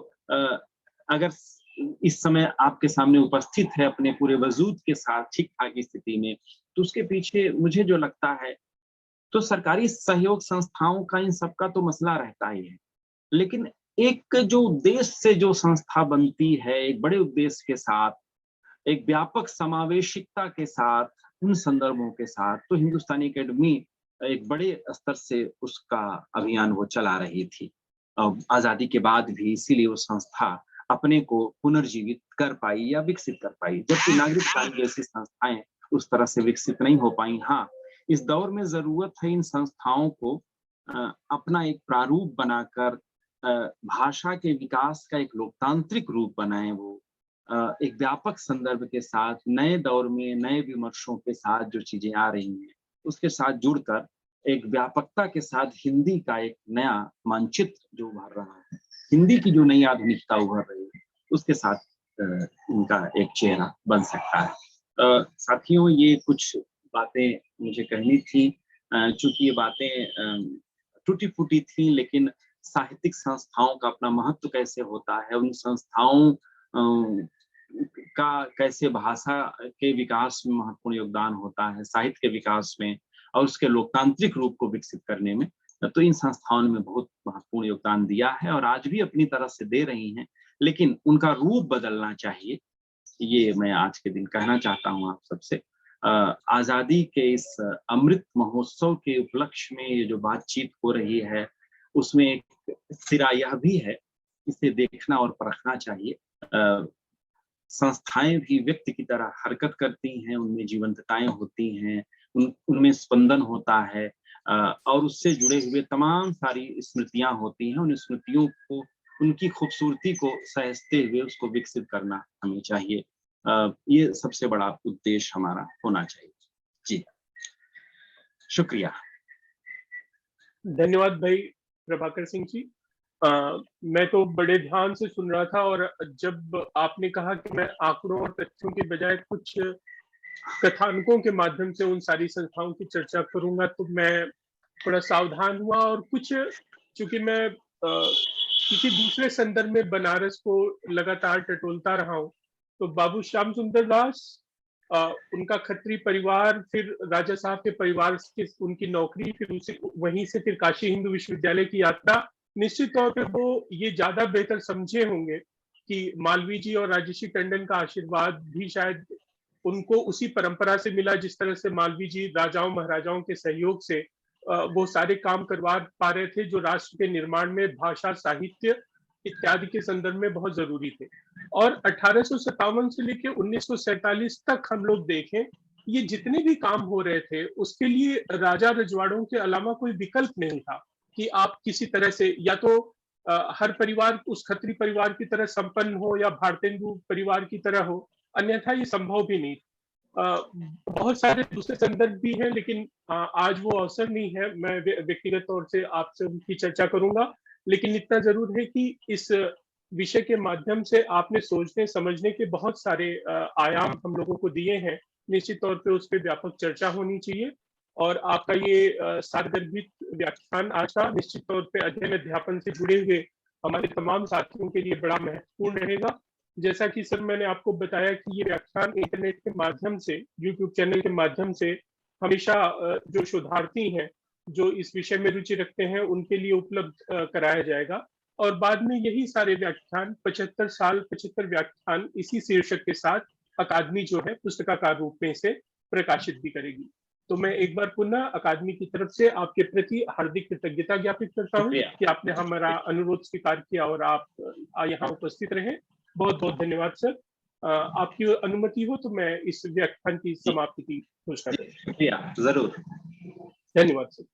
अगर इस समय आपके सामने उपस्थित है अपने पूरे वजूद के साथ ठीक ठाक स्थिति में, तो उसके पीछे मुझे जो लगता है, तो सरकारी सहयोग संस्थाओं का इन सबका तो मसला रहता ही है, लेकिन एक जो उद्देश्य से जो संस्था बनती है, एक बड़े उद्देश्य के साथ, एक व्यापक समावेशिकता के साथ, उन संदर्भों के साथ, तो हिंदुस्तानी अकेडमी एक बड़े स्तर से उसका अभियान वो चला रही थी। आज़ादी के बाद भी इसीलिए वो संस्था अपने को पुनर्जीवित कर पाई या विकसित कर पाई, जबकि नागरिक कार्य जैसी संस्थाएँ उस तरह से विकसित नहीं हो पाई। हाँ, इस दौर में ज़रूरत है इन संस्थाओं को अपना एक प्रारूप बनाकर भाषा के विकास का एक लोकतांत्रिक रूप बनाएँ वो। एक व्यापक संदर्भ के साथ, नए दौर में नए विमर्शों के साथ जो चीज़ें आ रही हैं, उसके साथ जुड़कर एक व्यापकता के साथ हिंदी का एक नया मानचित्र जो उभर रहा है, हिंदी की जो नई आधुनिकता उभर रही है, उसके साथ इनका एक चेहरा बन सकता है। साथियों, ये कुछ बातें मुझे कहनी थी, चूँकि ये बातें टूटी-फूटी थी, लेकिन साहित्यिक संस्थाओं का अपना महत्व कैसे होता है, उन संस्थाओं का कैसे भाषा के विकास में महत्वपूर्ण योगदान होता है, साहित्य के विकास में और उसके लोकतांत्रिक रूप को विकसित करने में, तो इन संस्थाओं ने बहुत महत्वपूर्ण योगदान दिया है और आज भी अपनी तरफ से दे रही हैं, लेकिन उनका रूप बदलना चाहिए। ये मैं आज के दिन कहना चाहता हूँ आप सबसे। आज़ादी के इस अमृत महोत्सव के उपलक्ष्य में ये जो बातचीत हो रही है, उसमें एक सिरा यह भी है, इसे देखना और परखना चाहिए। संस्थाएँ भी व्यक्ति की तरह हरकत करती हैं, उनमें जीवंतताएँ होती हैं, उनमें स्पंदन होता है और उससे जुड़े हुए तमाम सारी स्मृतियाँ होती हैं। उन स्मृतियों को, उनकी खूबसूरती को सहेजते हुए उसको विकसित करना हमें चाहिए। ये सबसे बड़ा उद्देश्य हमारा होना चाहिए। जी, शुक्रिया। धन्यवाद भाई प्रभाकर सिंह जी। मैं तो बड़े ध्यान से सुन रहा था और जब आपने कहा कि मैं आंकड़ों और तथ्यों के बजाय कुछ कथानकों के माध्यम से उन सारी संस्थाओं की चर्चा करूंगा, तो मैं थोड़ा सावधान हुआ और कुछ, चूंकि मैं किसी दूसरे संदर्भ में बनारस को लगातार टटोलता रहा हूँ, तो बाबू श्याम सुंदर दास, उनका खत्री परिवार, फिर राजा साहब के परिवार की उनकी नौकरी, फिर उसे वहीं से फिर काशी हिंदू विश्वविद्यालय की यात्रा, निश्चित तौर पे वो ये ज्यादा बेहतर समझे होंगे कि मालवीय जी और राजर्षि टंडन का आशीर्वाद भी शायद उनको उसी परंपरा से मिला जिस तरह से मालवीय जी राजाओं महाराजाओं के सहयोग से वो सारे काम करवा पा रहे थे जो राष्ट्र के निर्माण में भाषा, साहित्य इत्यादि के संदर्भ में बहुत जरूरी थे। और 1857 से लेकर 1947 तक हम लोग देखें, ये जितने भी काम हो रहे थे उसके लिए राजा रजवाड़ों के अलावा कोई विकल्प नहीं था कि आप किसी तरह से या तो हर परिवार उस खत्री परिवार की तरह संपन्न हो या भारतेंदु परिवार की तरह हो, अन्यथा ये संभव भी नहीं। बहुत सारे दूसरे संदर्भ भी हैं, लेकिन आज वो अवसर नहीं है। मैं व्यक्तिगत तौर से आपसे उनकी चर्चा करूंगा, लेकिन इतना जरूर है कि इस विषय के माध्यम से आपने सोचने समझने के बहुत सारे आयाम हम लोगों को दिए हैं। निश्चित तौर पे उस पर व्यापक चर्चा होनी चाहिए और आपका ये सारगर्भित व्याख्यान आज का निश्चित तौर पे अध्ययन अध्यापन से जुड़े हुए हमारे तमाम साथियों के लिए बड़ा महत्वपूर्ण रहेगा। जैसा कि सर मैंने आपको बताया कि ये व्याख्यान इंटरनेट के माध्यम से, यूट्यूब चैनल के माध्यम से हमेशा जो शोधार्थी हैं, जो इस विषय में रुचि रखते हैं, उनके लिए उपलब्ध कराया जाएगा। और बाद में यही सारे व्याख्यान 75 साल 75 व्याख्यान इसी शीर्षक के साथ अकादमी जो है पुस्तकाकार रूप में इसे प्रकाशित भी करेगी। तो मैं एक बार पुनः अकादमी की तरफ से आपके प्रति हार्दिक कृतज्ञता ज्ञापित करता हूँ कि आपने हमारा अनुरोध स्वीकार किया और आप यहाँ उपस्थित रहे। बहुत बहुत धन्यवाद सर। आपकी अनुमति हो तो मैं इस व्याख्यान की समाप्ति की घोषणा करूँ। शुक्रिया, जरूर। धन्यवाद सर।